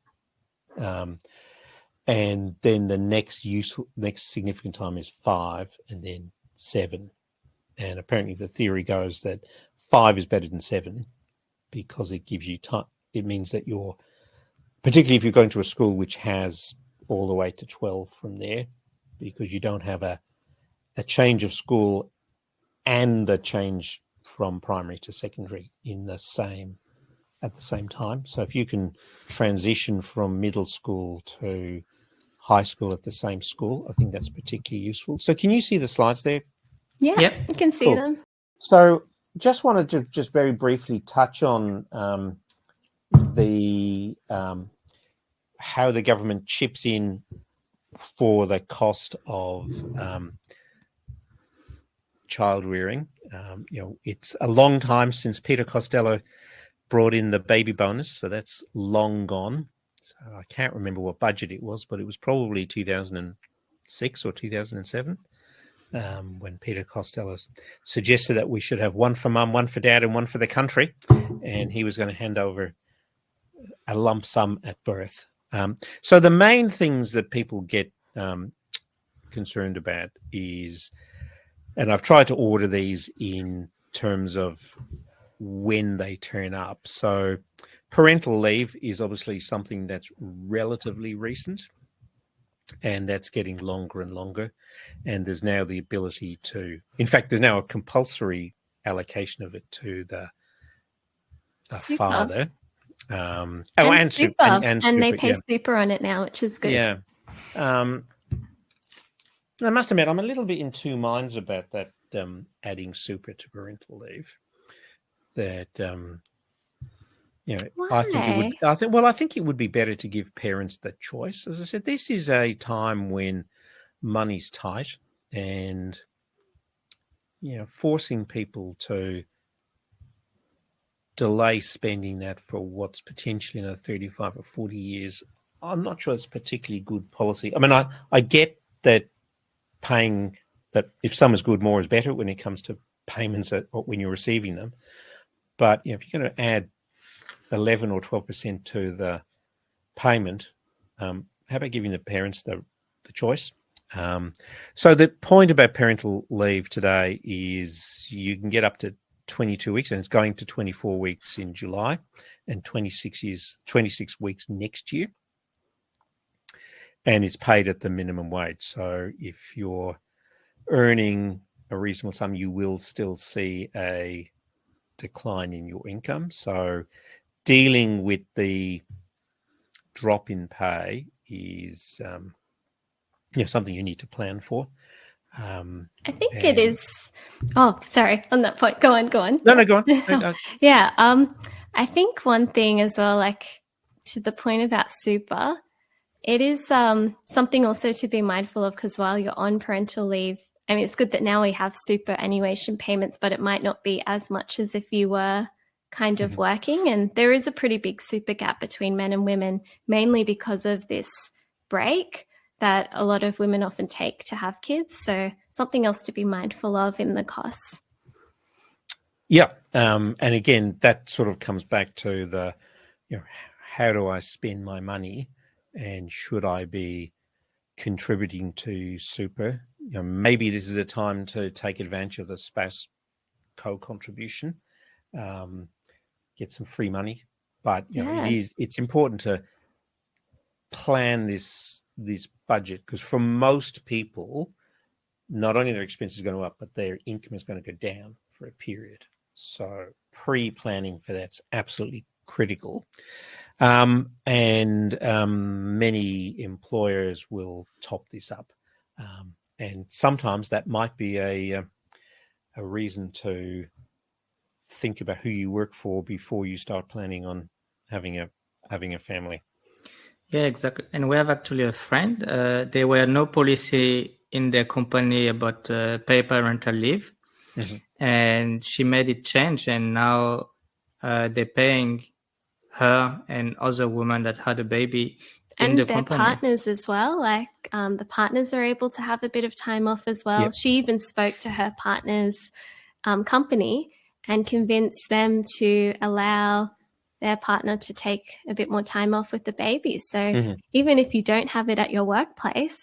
And then the next significant time is 5 and then 7. And apparently the theory goes that 5 is better than 7 because it gives you time. It means that particularly if you're going to a school which has all the way to 12 from there, because you don't have a change of school and a change from primary to secondary at the same time. So if you can transition from middle school to high school at the same school, I think that's particularly useful. So can you see the slides there? Yeah, yep. You can see them. So just wanted to very briefly touch on the the how the government chips in for the cost of child rearing. It's a long time since Peter Costello brought in the baby bonus, so that's long gone. So I can't remember what budget it was, but it was probably 2006 or 2007 when Peter Costello suggested that we should have one for mum, one for dad, and one for the country, and he was going to hand over a lump sum at birth. So the main things that people get concerned about is, and I've tried to order these in terms of when they turn up. So parental leave is obviously something that's relatively recent, and that's getting longer and longer. And there's now the ability to, in fact, there's now a compulsory allocation of it to the father. And super. And super, they pay super on it now, which is good. Yeah. I must admit, I'm a little bit in two minds about that, adding super to parental leave. That Why? I think it would be better to give parents the choice. As I said, this is a time when money's tight, and forcing people to delay spending that for what's potentially another 35 or 40 years, I'm not sure it's particularly good policy. I mean, I get that paying that if some is good, more is better when it comes to payments when you're receiving them. But if you're going to add 11 or 12% to the payment, how about giving the parents the choice? So the point about parental leave today is you can get up to 22 weeks, and it's going to 24 weeks in July, and 26 weeks next year. And it's paid at the minimum wage. So if you're earning a reasonable sum, you will still see a decline in your income. So dealing with the drop in pay is something you need to plan for. I think it is. Oh, sorry. On that point, go on. No, go on. Yeah. I think one thing as well, like to the point about super, it is something also to be mindful of, because while you're on parental leave, I mean, it's good that now we have superannuation payments, but it might not be as much as if you were kind of working. And there is a pretty big super gap between men and women, mainly because of this break that a lot of women often take to have kids. So something else to be mindful of in the costs. Yeah. And again, that sort of comes back to the, how do I spend my money, and should I be contributing to super? Maybe this is a time to take advantage of the spouse co-contribution, get some free money. But it's important to plan this budget, because for most people, not only their expenses are going to go up, but their income is going to go down for a period. So pre-planning for that's absolutely critical. And many employers will top this up. And sometimes that might be a reason to think about who you work for before you start planning on having a family. Yeah, exactly. And we have actually a friend. There were no policy in their company about paid parental leave, and she made it change. And now they're paying her and other women that had a baby in the company. And their partners as well. Like the partners are able to have a bit of time off as well. Yep. She even spoke to her partner's company and convinced them to allow their partner to take a bit more time off with the baby. So even if you don't have it at your workplace,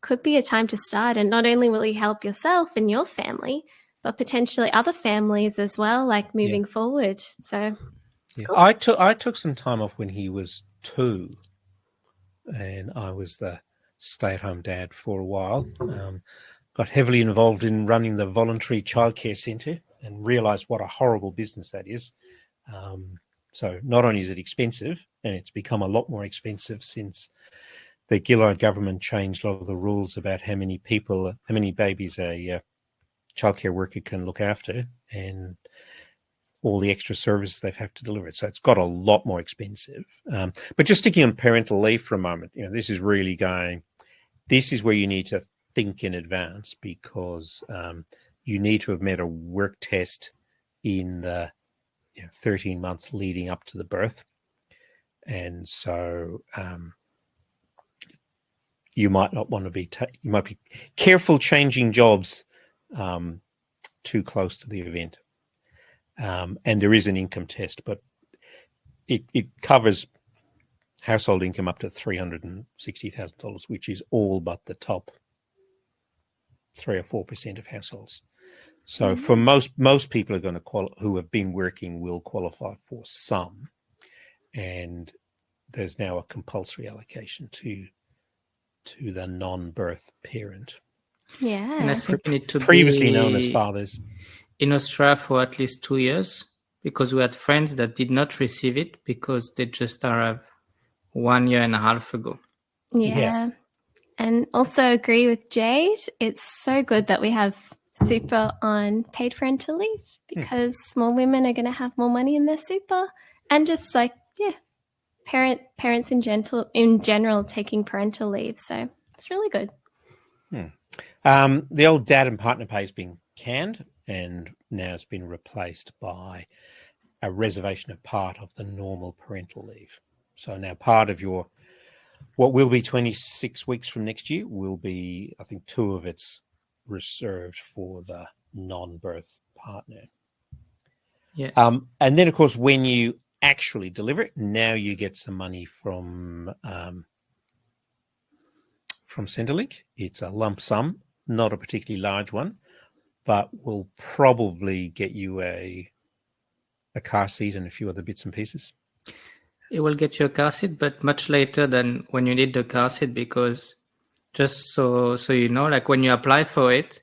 could be a time to start. And not only will you help yourself and your family, but potentially other families as well, like moving forward. So cool. I took some time off when he was 2, and I was the stay-at-home dad for a while. Got heavily involved in running the voluntary childcare centre and realised what a horrible business that is. So not only is it expensive, and it's become a lot more expensive since the Gillard government changed a lot of the rules about how many babies a childcare worker can look after, and all the extra services they've have to deliver it. So it's got a lot more expensive. But just sticking on parental leave for a moment, this is really this is where you need to think in advance, because you need to have met a work test in the 13 months leading up to the birth. And so you might not want to be, you might be careful changing jobs too close to the event. And there is an income test, but it covers household income up to $360,000, which is all but the top 3 or 4% of households. So for most people are going to who have been working will qualify for some, and there's now a compulsory allocation to the non-birth parent. Yeah. And I think you need to previously be known as fathers. in Australia for at least 2 years, because we had friends that did not receive it because they just arrived 1.5 years ago. Yeah. And also agree with Jade. It's so good that we have super on paid parental leave, because more women are going to have more money in their super, and just parents in general taking parental leave. So it's really good. The old dad and partner pay has been canned, and now it's been replaced by a reservation of part of the normal parental leave. So now part of what will be 26 weeks from next year will be, I think 2 of it's reserved for the non-birth partner. Yeah. And then, of course, when you actually deliver it, now you get some money from Centrelink. It's a lump sum, not a particularly large one, but will probably get you a car seat and a few other bits and pieces. It will get you a car seat, but much later than when you need the car seat, because just so you know, like when you apply for it,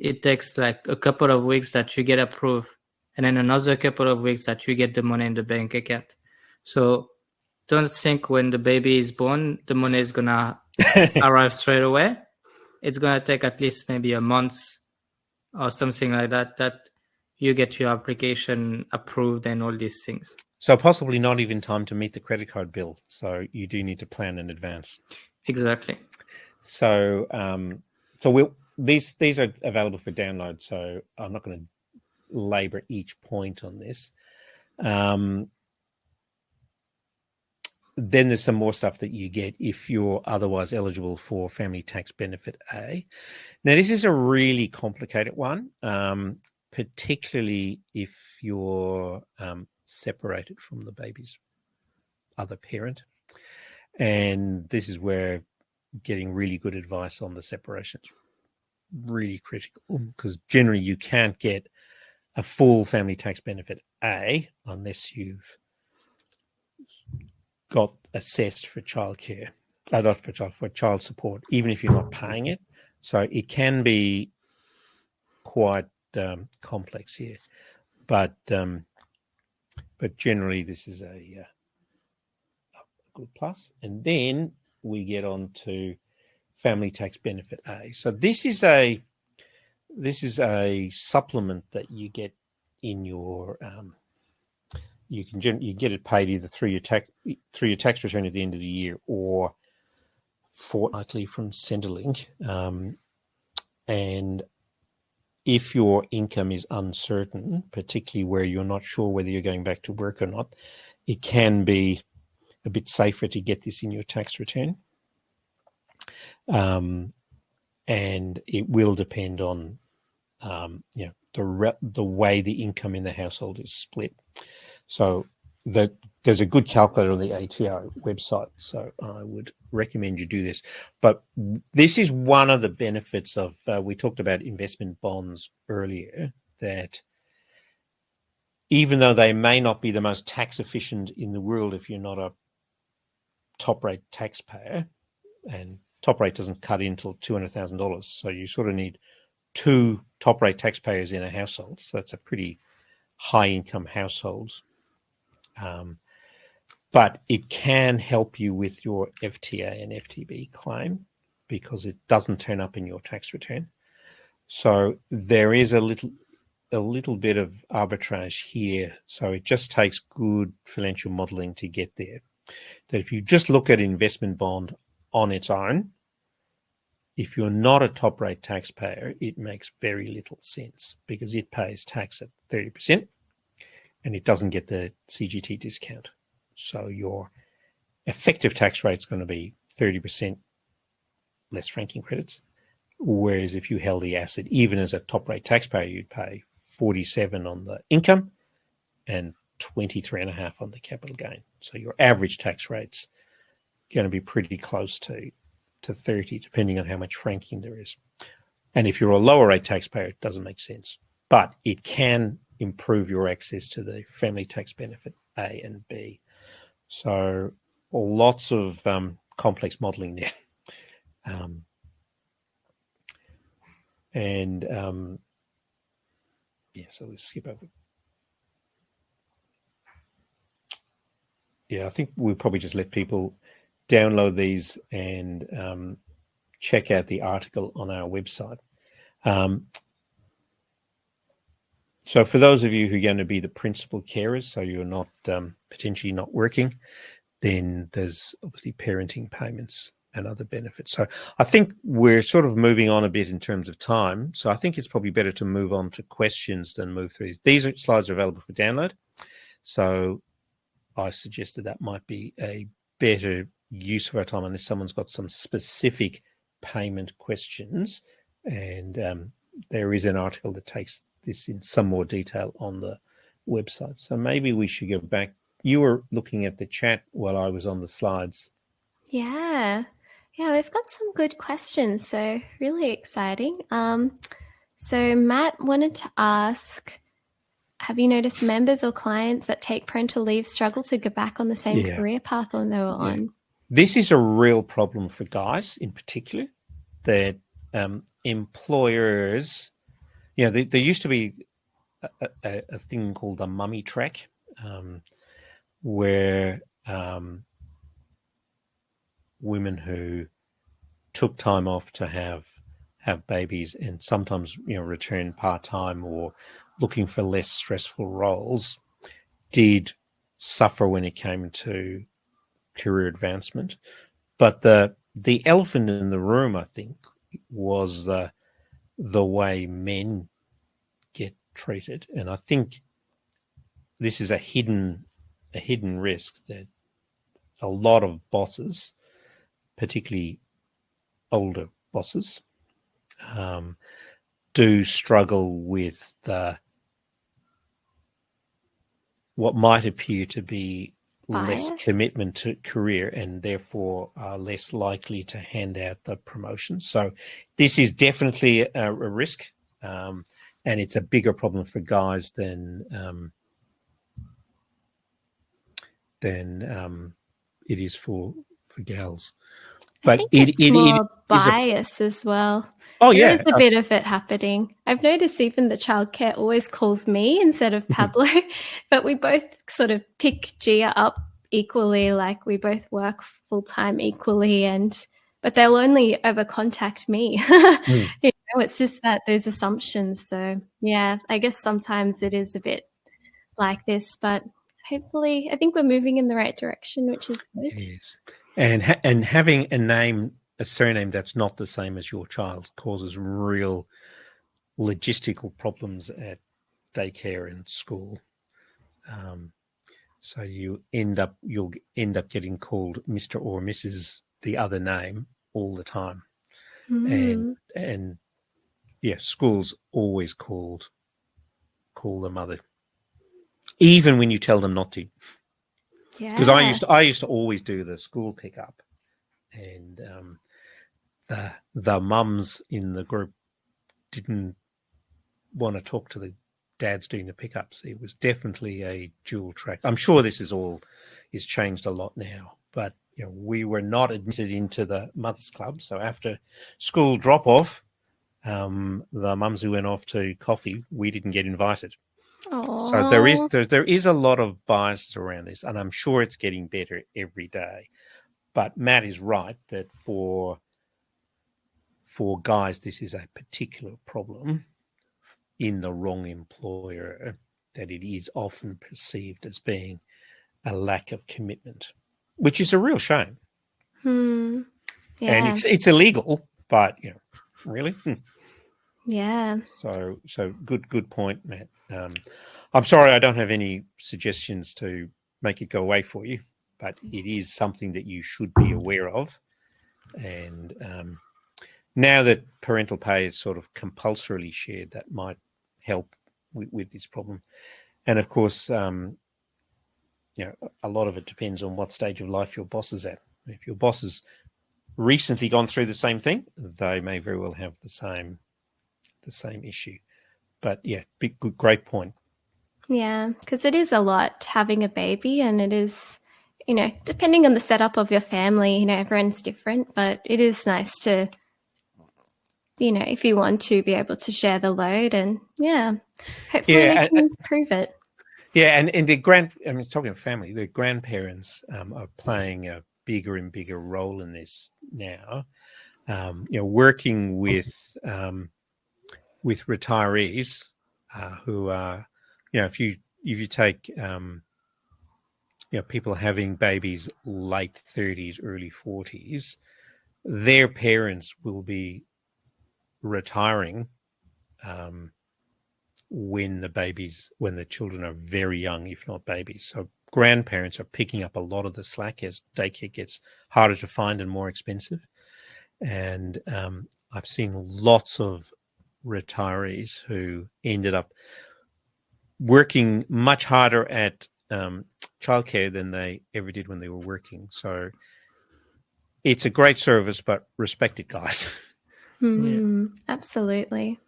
it takes like a couple of weeks that you get approved, and then another couple of weeks that you get the money in the bank account. So don't think when the baby is born, the money is going to arrive straight away. It's going to take at least maybe a month or something like that you get your application approved and all these things. So possibly not even time to meet the credit card bill. So you do need to plan in advance. Exactly. So these are available for download. So I'm not going to labor each point on this. Then there's some more stuff that you get if you're otherwise eligible for Family Tax Benefit A. Now, this is a really complicated one, particularly if you're separated from the baby's other parent. And this is where getting really good advice on the separation is really critical, because generally you can't get a full Family Tax Benefit A unless you've got assessed for childcare, for child support, even if you're not paying it. So it can be quite complex here, but generally this is a good plus. And then we get on to Family Tax Benefit A. So this is a supplement that you get in your you get it paid either through your tax return at the end of the year or fortnightly from Centrelink. And if your income is uncertain, particularly where you're not sure whether you're going back to work or not, it can be a bit safer to get this in your tax return. And it will depend on the way the income in the household is split. So there's a good calculator on the ATO website, so I would recommend you do this. But this is one of the benefits of, we talked about investment bonds earlier, that even though they may not be the most tax efficient in the world if you're not a top rate taxpayer, and top rate doesn't cut in until $200,000, so you sort of need 2 top rate taxpayers in a household. So that's a pretty high income household. But it can help you with your FTA and FTB claim because it doesn't turn up in your tax return. So there is a a little bit of arbitrage here. So it just takes good financial modeling to get there. That if you just look at investment bond on its own, if you're not a top rate taxpayer, it makes very little sense because it pays tax at 30% and it doesn't get the CGT discount. So your effective tax rate is going to be 30% less franking credits. Whereas if you held the asset, even as a top rate taxpayer, you'd pay 47 on the income and 23.5 on the capital gain. So your average tax rate's going to be pretty close to 30, depending on how much franking there is. And if you're a lower rate taxpayer, it doesn't make sense. But it can improve your access to the family tax benefit A and B. So lots of complex modelling there. So let's skip over. Yeah, I think we'll probably just let people download these and check out the article on our website. So for those of you who are going to be the principal carers, so you're not potentially not working, then there's obviously parenting payments and other benefits. So I think we're sort of moving on a bit in terms of time. So I think it's probably better to move on to questions than move through these. These slides are available for download. So I suggested that might be a better use of our time unless someone's got some specific payment questions. And there is an article that takes this in some more detail on the website. So maybe we should go back. You were looking at the chat while I was on the slides. Yeah, we've got some good questions, so really exciting. So Matt wanted to ask, have you noticed members or clients that take parental leave struggle to go back on the same career path they were on? This is a real problem for guys in particular, that employers, there used to be a thing called the mummy track, where women who took time off to have babies and sometimes return part-time or looking for less stressful roles did suffer when it came to career advancement. But the elephant in the room, I think, was the way men get treated. And I think this is a hidden risk that a lot of bosses, particularly older bosses, do struggle with what might appear to be bias, less commitment to career, and therefore are less likely to hand out the promotion. So this is definitely a risk, and it's a bigger problem for guys than it is for gals. But I think it's more bias as well. There is a bit of it happening. I've noticed even the childcare always calls me instead of Pablo, but we both sort of pick Gia up equally, like we both work full-time equally, but they'll only ever contact me. It's just that those assumptions. So yeah, I guess sometimes it is a bit like this, but hopefully I think we're moving in the right direction, which is good. It is. And having a surname that's not the same as your child causes real logistical problems at daycare and school. So you'll end up getting called Mr. or Mrs. the other name all the time. And schools always call the mother, even when you tell them not to. Because I used to always do the school pickup, and the mums in the group didn't want to talk to the dads doing the pickups. It was definitely a dual track. I'm sure this is changed a lot now, but we were not admitted into the mothers club. So after school drop off, the mums who went off to coffee, we didn't get invited. Aww. So there is a lot of bias around this, and I'm sure it's getting better every day. But Matt is right that for guys, this is a particular problem. in the wrong employer, that it is often perceived as being a lack of commitment, which is a real shame. Yeah. And it's illegal, but really. Yeah. So good point, Matt. I'm sorry I don't have any suggestions to make it go away for you, but it is something that you should be aware of. And now that parental pay is sort of compulsorily shared, that might help with this problem. And of course, a lot of it depends on what stage of life your boss is at. If your boss has recently gone through the same thing, they may very well have the same issue. But yeah, great point. Yeah, because it is a lot having a baby, and it is, depending on the setup of your family, everyone's different, but it is nice to, if you want to be able to share the load, and hopefully we can improve it. Yeah, and talking of family, the grandparents are playing a bigger and bigger role in this now. Working with retirees who are, if you take people having babies late 30s, early 40s, their parents will be retiring when the children are very young, if not babies. So grandparents are picking up a lot of the slack as daycare gets harder to find and more expensive. And I've seen lots of retirees who ended up working much harder at childcare than they ever did when they were working. So it's a great service, but respect it, guys. Absolutely.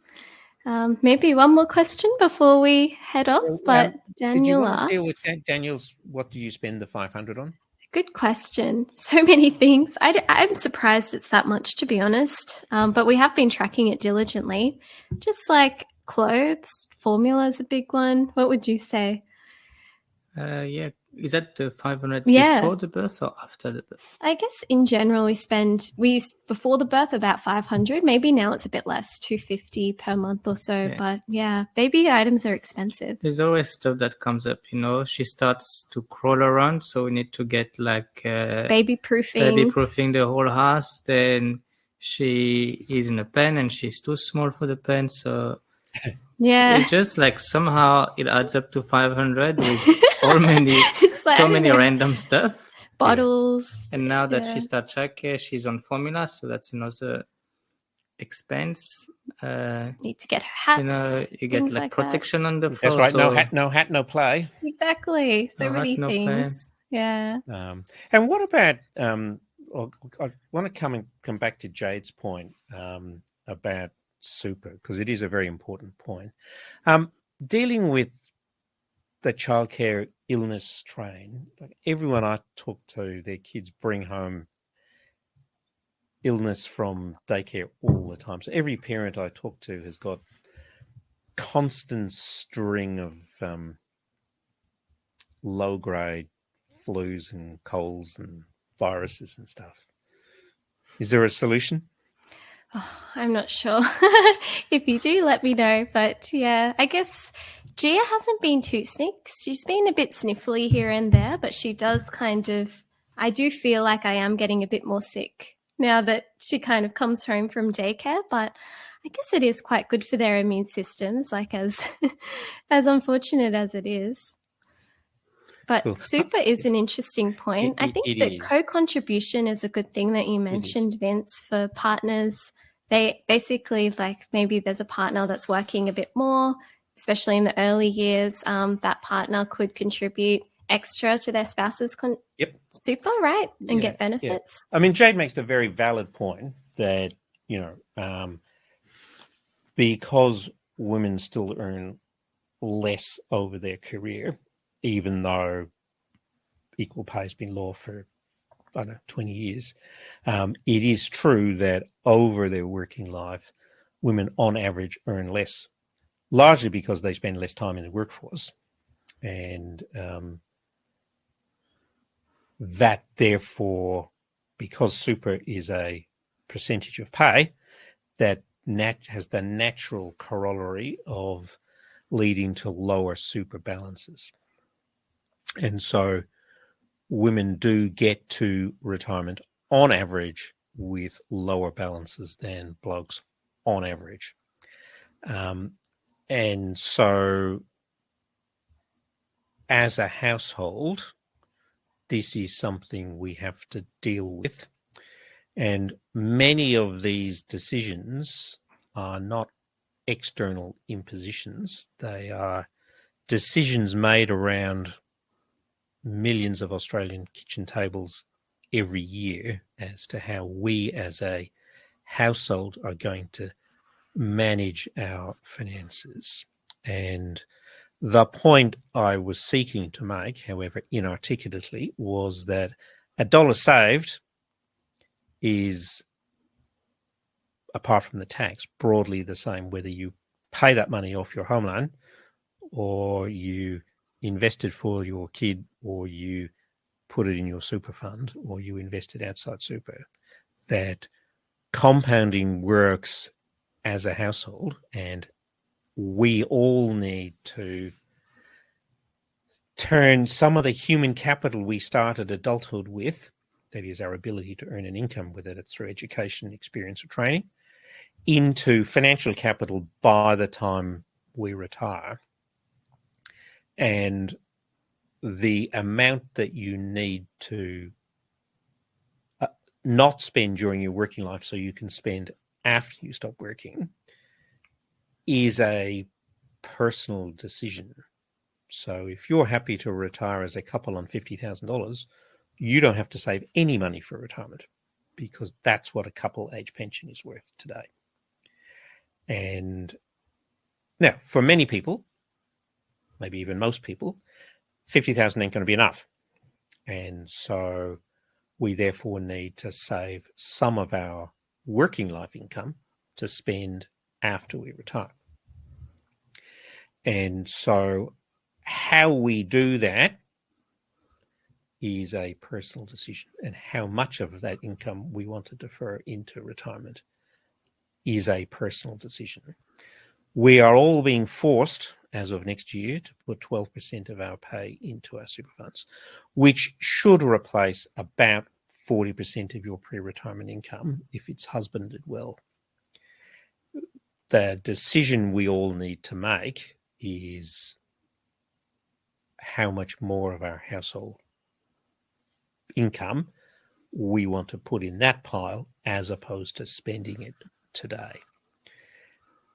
Maybe one more question before we head off, but Daniel asked. Did you want to deal with Daniel's, what do you spend the 500 on? Good question. So many things. I'm surprised it's that much, to be honest. But we have been tracking it diligently. Just like clothes, formula is a big one. What would you say? Is that the 500 before the birth or after the birth? I guess in general we before the birth about 500. Maybe now it's a bit less, 250 per month or so. But baby items are expensive. There's always stuff that comes up. She starts to crawl around, so we need to get like baby proofing the whole house. Then she is in a pen and she's too small for the pen, so. Yeah, it's just like somehow it adds up to 500 with so many random stuff, bottles. And now that she starts childcare, she's on formula, so that's another expense. Need to get her hats. You get like protection on the floor. That's right. No hat, no play. Exactly. So many things. Play. Yeah. And what about? I want to come back to Jade's point about super, because it is a very important point. Dealing with the childcare illness train, like everyone I talk to, their kids bring home illness from daycare all the time. So every parent I talk to has got constant string of low grade flus and colds and viruses and stuff. Is there a solution? Oh, I'm not sure. If you do, let me know. But yeah, I guess Gia hasn't been too sick. She's been a bit sniffly here and there, but she does I do feel like I am getting a bit more sick now that she kind of comes home from daycare. But I guess it is quite good for their immune systems, like as unfortunate as it is. But cool. Super is an interesting point. I think that co-contribution is a good thing that you mentioned, Vince, for partners. They basically, like, maybe there's a partner that's working a bit more, especially in the early years. That partner could contribute extra to their spouse's super, right? And get benefits. Yeah. I mean, Jade makes a very valid point that, because women still earn less over their career, even though equal pay has been law for, 20 years, it is true that over their working life, women on average earn less, largely because they spend less time in the workforce. And that therefore, because super is a percentage of pay, that has the natural corollary of leading to lower super balances. And so women do get to retirement on average with lower balances than blokes on average. And so as a household, this is something we have to deal with. And many of these decisions are not external impositions. They are decisions made around millions of Australian kitchen tables every year as to how we as a household are going to manage our finances. And the point I was seeking to make, however inarticulately, was that $1 saved is, apart from the tax, broadly the same whether you pay that money off your home loan or you invest it for your kid or you put it in your super fund or you invest it outside super. That compounding works as a household, and we all need to turn some of the human capital we started adulthood with, that is our ability to earn an income, whether it's through education, experience, or training, into financial capital by the time we retire. And the amount that you need to not spend during your working life so you can spend after you stop working is a personal decision. So if you're happy to retire as a couple on $50,000, you don't have to save any money for retirement because that's what a couple age pension is worth today. And now, for many people, maybe even most people, 50,000 ain't going to be enough. And so we therefore need to save some of our working life income to spend after we retire. And so how we do that is a personal decision, and how much of that income we want to defer into retirement is a personal decision. We are all being forced, as of next year, to put 12% of our pay into our super funds, which should replace about 40% of your pre-retirement income if it's husbanded well. The decision we all need to make is how much more of our household income we want to put in that pile as opposed to spending it today.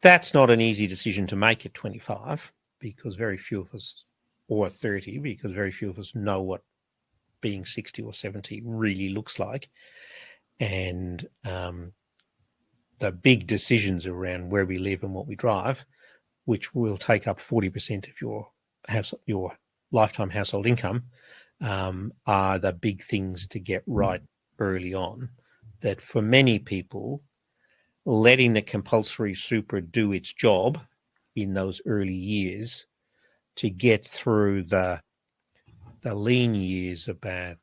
That's not an easy decision to make at 25 because very few of us, or 30, because very few of us know what being 60 or 70 really looks like. And the big decisions around where we live and what we drive, which will take up 40% of your lifetime household income, are the big things to get right early on. That for many people, letting the compulsory super do its job in those early years to get through the lean years about,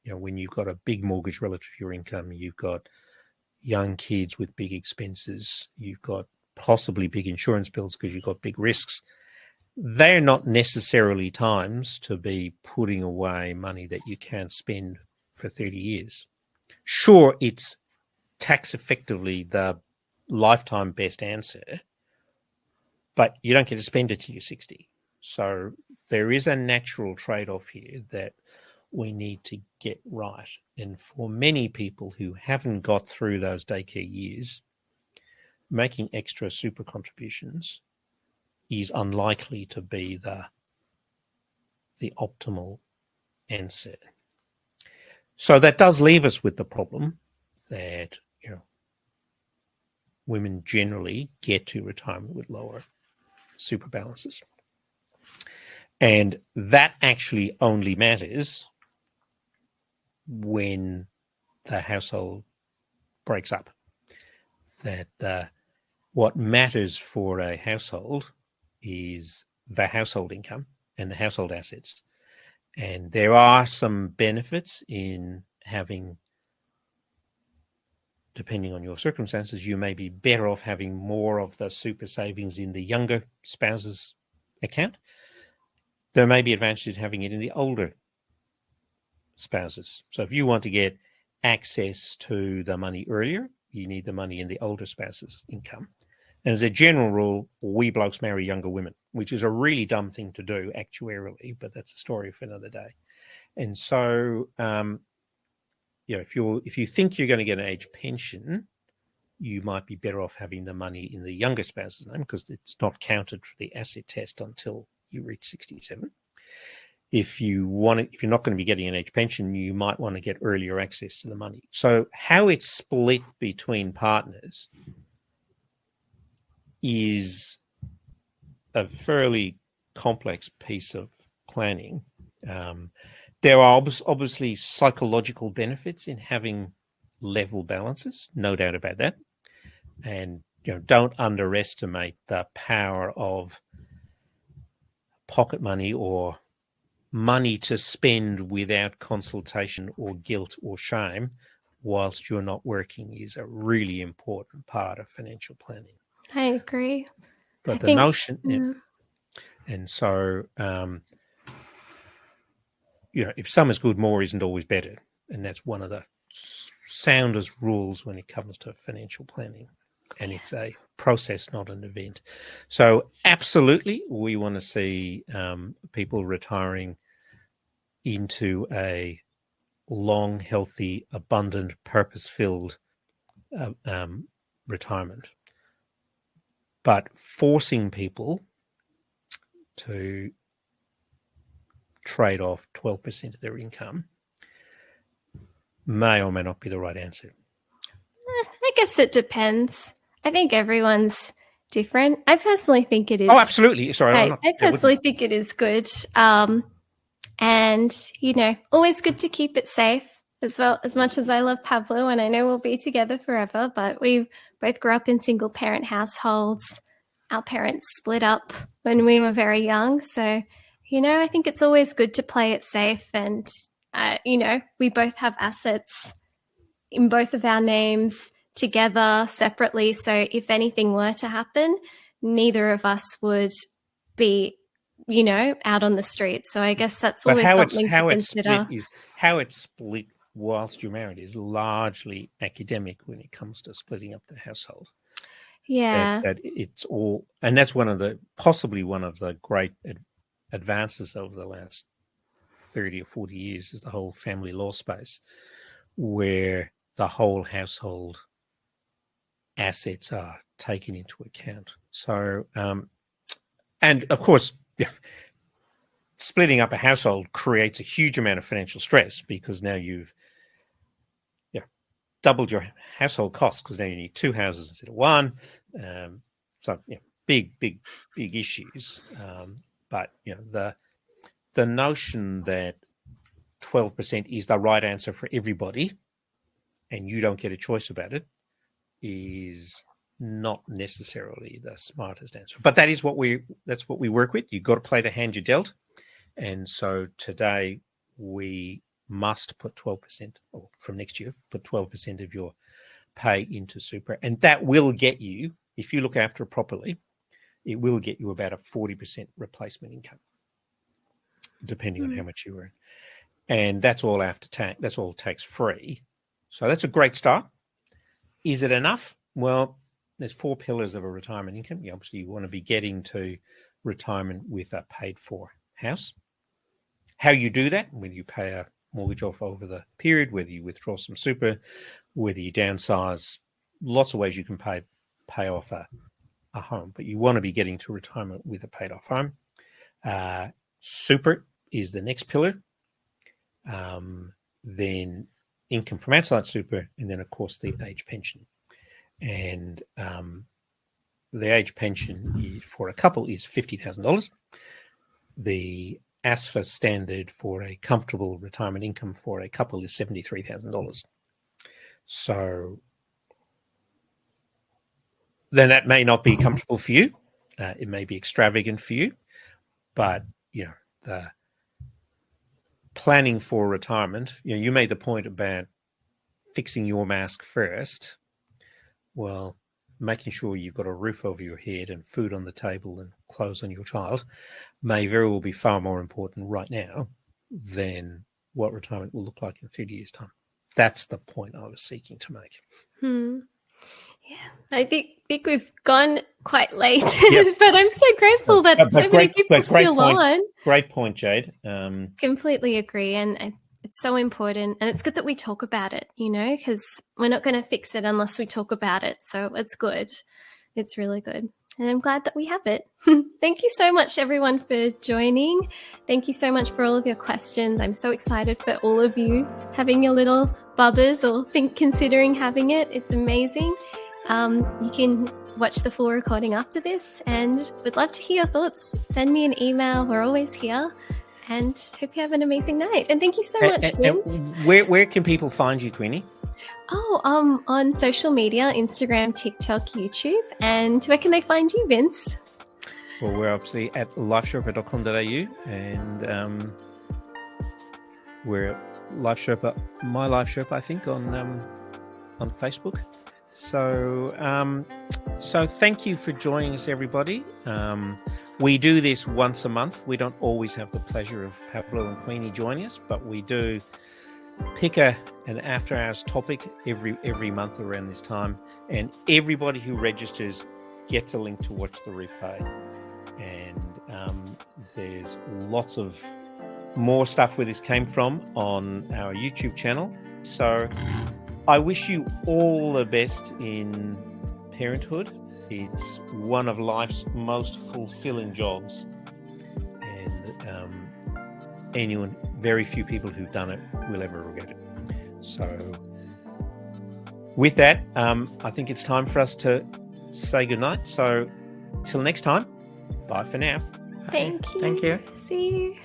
when you've got a big mortgage relative to your income, you've got young kids with big expenses, you've got possibly big insurance bills because you've got big risks. They're not necessarily times to be putting away money that you can't spend for 30 years. Sure, it's tax effectively the lifetime best answer, but you don't get to spend it till you're 60. So there is a natural trade-off here that we need to get right. And for many people who haven't got through those daycare years, making extra super contributions is unlikely to be the optimal answer. So that does leave us with the problem that women generally get to retirement with lower super balances. And that actually only matters when the household breaks up. That what matters for a household is the household income and the household assets. And there are some benefits in having depending on your circumstances, you may be better off having more of the super savings in the younger spouse's account. There may be advantages in having it in the older spouses. So if you want to get access to the money earlier, you need the money in the older spouse's income. And as a general rule, we blokes marry younger women, which is a really dumb thing to do actuarially, but that's a story for another day. And so, if you think you're going to get an age pension, you might be better off having the money in the younger spouse's name because it's not counted for the asset test until you reach 67. If you're not going to be getting an age pension, you might want to get earlier access to the money. So how it's split between partners is a fairly complex piece of planning. There are obviously psychological benefits in having level balances, no doubt about that. And don't underestimate the power of pocket money or money to spend without consultation or guilt or shame whilst you're not working is a really important part of financial planning. I agree. But notion, and so, if some is good, more isn't always better. And that's one of the soundest rules when it comes to financial planning. And it's a process, not an event. So absolutely, we want to see people retiring into a long, healthy, abundant, purpose-filled retirement. But forcing people to trade off 12% of their income may or may not be the right answer. I guess it depends. I think everyone's different. I personally think it is. Oh, absolutely. Sorry. I personally think it is good. And, always good to keep it safe as well, as much as I love Pablo and I know we'll be together forever, but we both grew up in single parent households. Our parents split up when we were very young. So, I think it's always good to play it safe. And, we both have assets in both of our names together separately. So if anything were to happen, neither of us would be, out on the street. So I guess that's always something to consider. How it's split whilst you're married is largely academic when it comes to splitting up the household. Yeah. That it's all, and that's possibly one of the great advances over the last 30 or 40 years is the whole family law space, where the whole household assets are taken into account. So, and of course, splitting up a household creates a huge amount of financial stress because now you've doubled your household costs because now you need two houses instead of one. So big issues. But the notion that 12% is the right answer for everybody and you don't get a choice about it is not necessarily the smartest answer. But that's what we work with. You've got to play the hand you're dealt. And so today we must put 12%, or from next year, put 12% of your pay into super. And that will get you, if you look after it properly, it will get you about a 40% replacement income, depending on how much you earn. And that's all after tax. That's all tax free. So that's a great start. Is it enough? Well, there's 4 pillars of a retirement income. Obviously, you want to be getting to retirement with a paid for house. How you do that, whether you pay a mortgage off over the period, whether you withdraw some super, whether you downsize, lots of ways you can pay off a home. But you want to be getting to retirement with a paid off home. Super is the next pillar. Then income from outside super, and then of course the age pension. And the age pension for a couple is $50,000. The ASFA standard for a comfortable retirement income for a couple is $73,000. So then that may not be comfortable for you. It may be extravagant for you, but the planning for retirement, you made the point about fixing your mask first. well, making sure you've got a roof over your head and food on the table and clothes on your child may very well be far more important right now than what retirement will look like in 30 years' time. That's the point I was seeking to make. Yeah, I think we've gone quite late, Yep. but I'm so grateful that so many people still on. Great point, Jade. Completely agree, and it's so important, and it's good that we talk about it, because we're not going to fix it unless we talk about it. So it's good. It's really good. And I'm glad that we have it. Thank you so much, everyone, for joining. Thank you so much for all of your questions. I'm so excited for all of you having your little bubbers or considering having it. It's amazing. You can watch the full recording after this, and we'd love to hear your thoughts. Send me an email. We're always here. And hope you have an amazing night. And thank you so much, Vince. Where can people find you, Queenie? On social media, Instagram, TikTok, YouTube. And where can they find you, Vince? Well, we're obviously at lifesherpa.com.au, and we're Life Sherpa, My Life Sherpa, I think, on Facebook. So thank you for joining us, everybody. We do this once a month. We don't always have the pleasure of Pablo and Queenie joining us, but we do pick an after hours topic every month around this time, and everybody who registers gets a link to watch the replay. And there's lots of more stuff where this came from on our YouTube channel. So I wish you all the best in parenthood. It's one of life's most fulfilling jobs, and very few people who've done it will ever regret it. So with that, I think it's time for us to say goodnight. So till next time, bye for now. Thank you. Thank you. See you.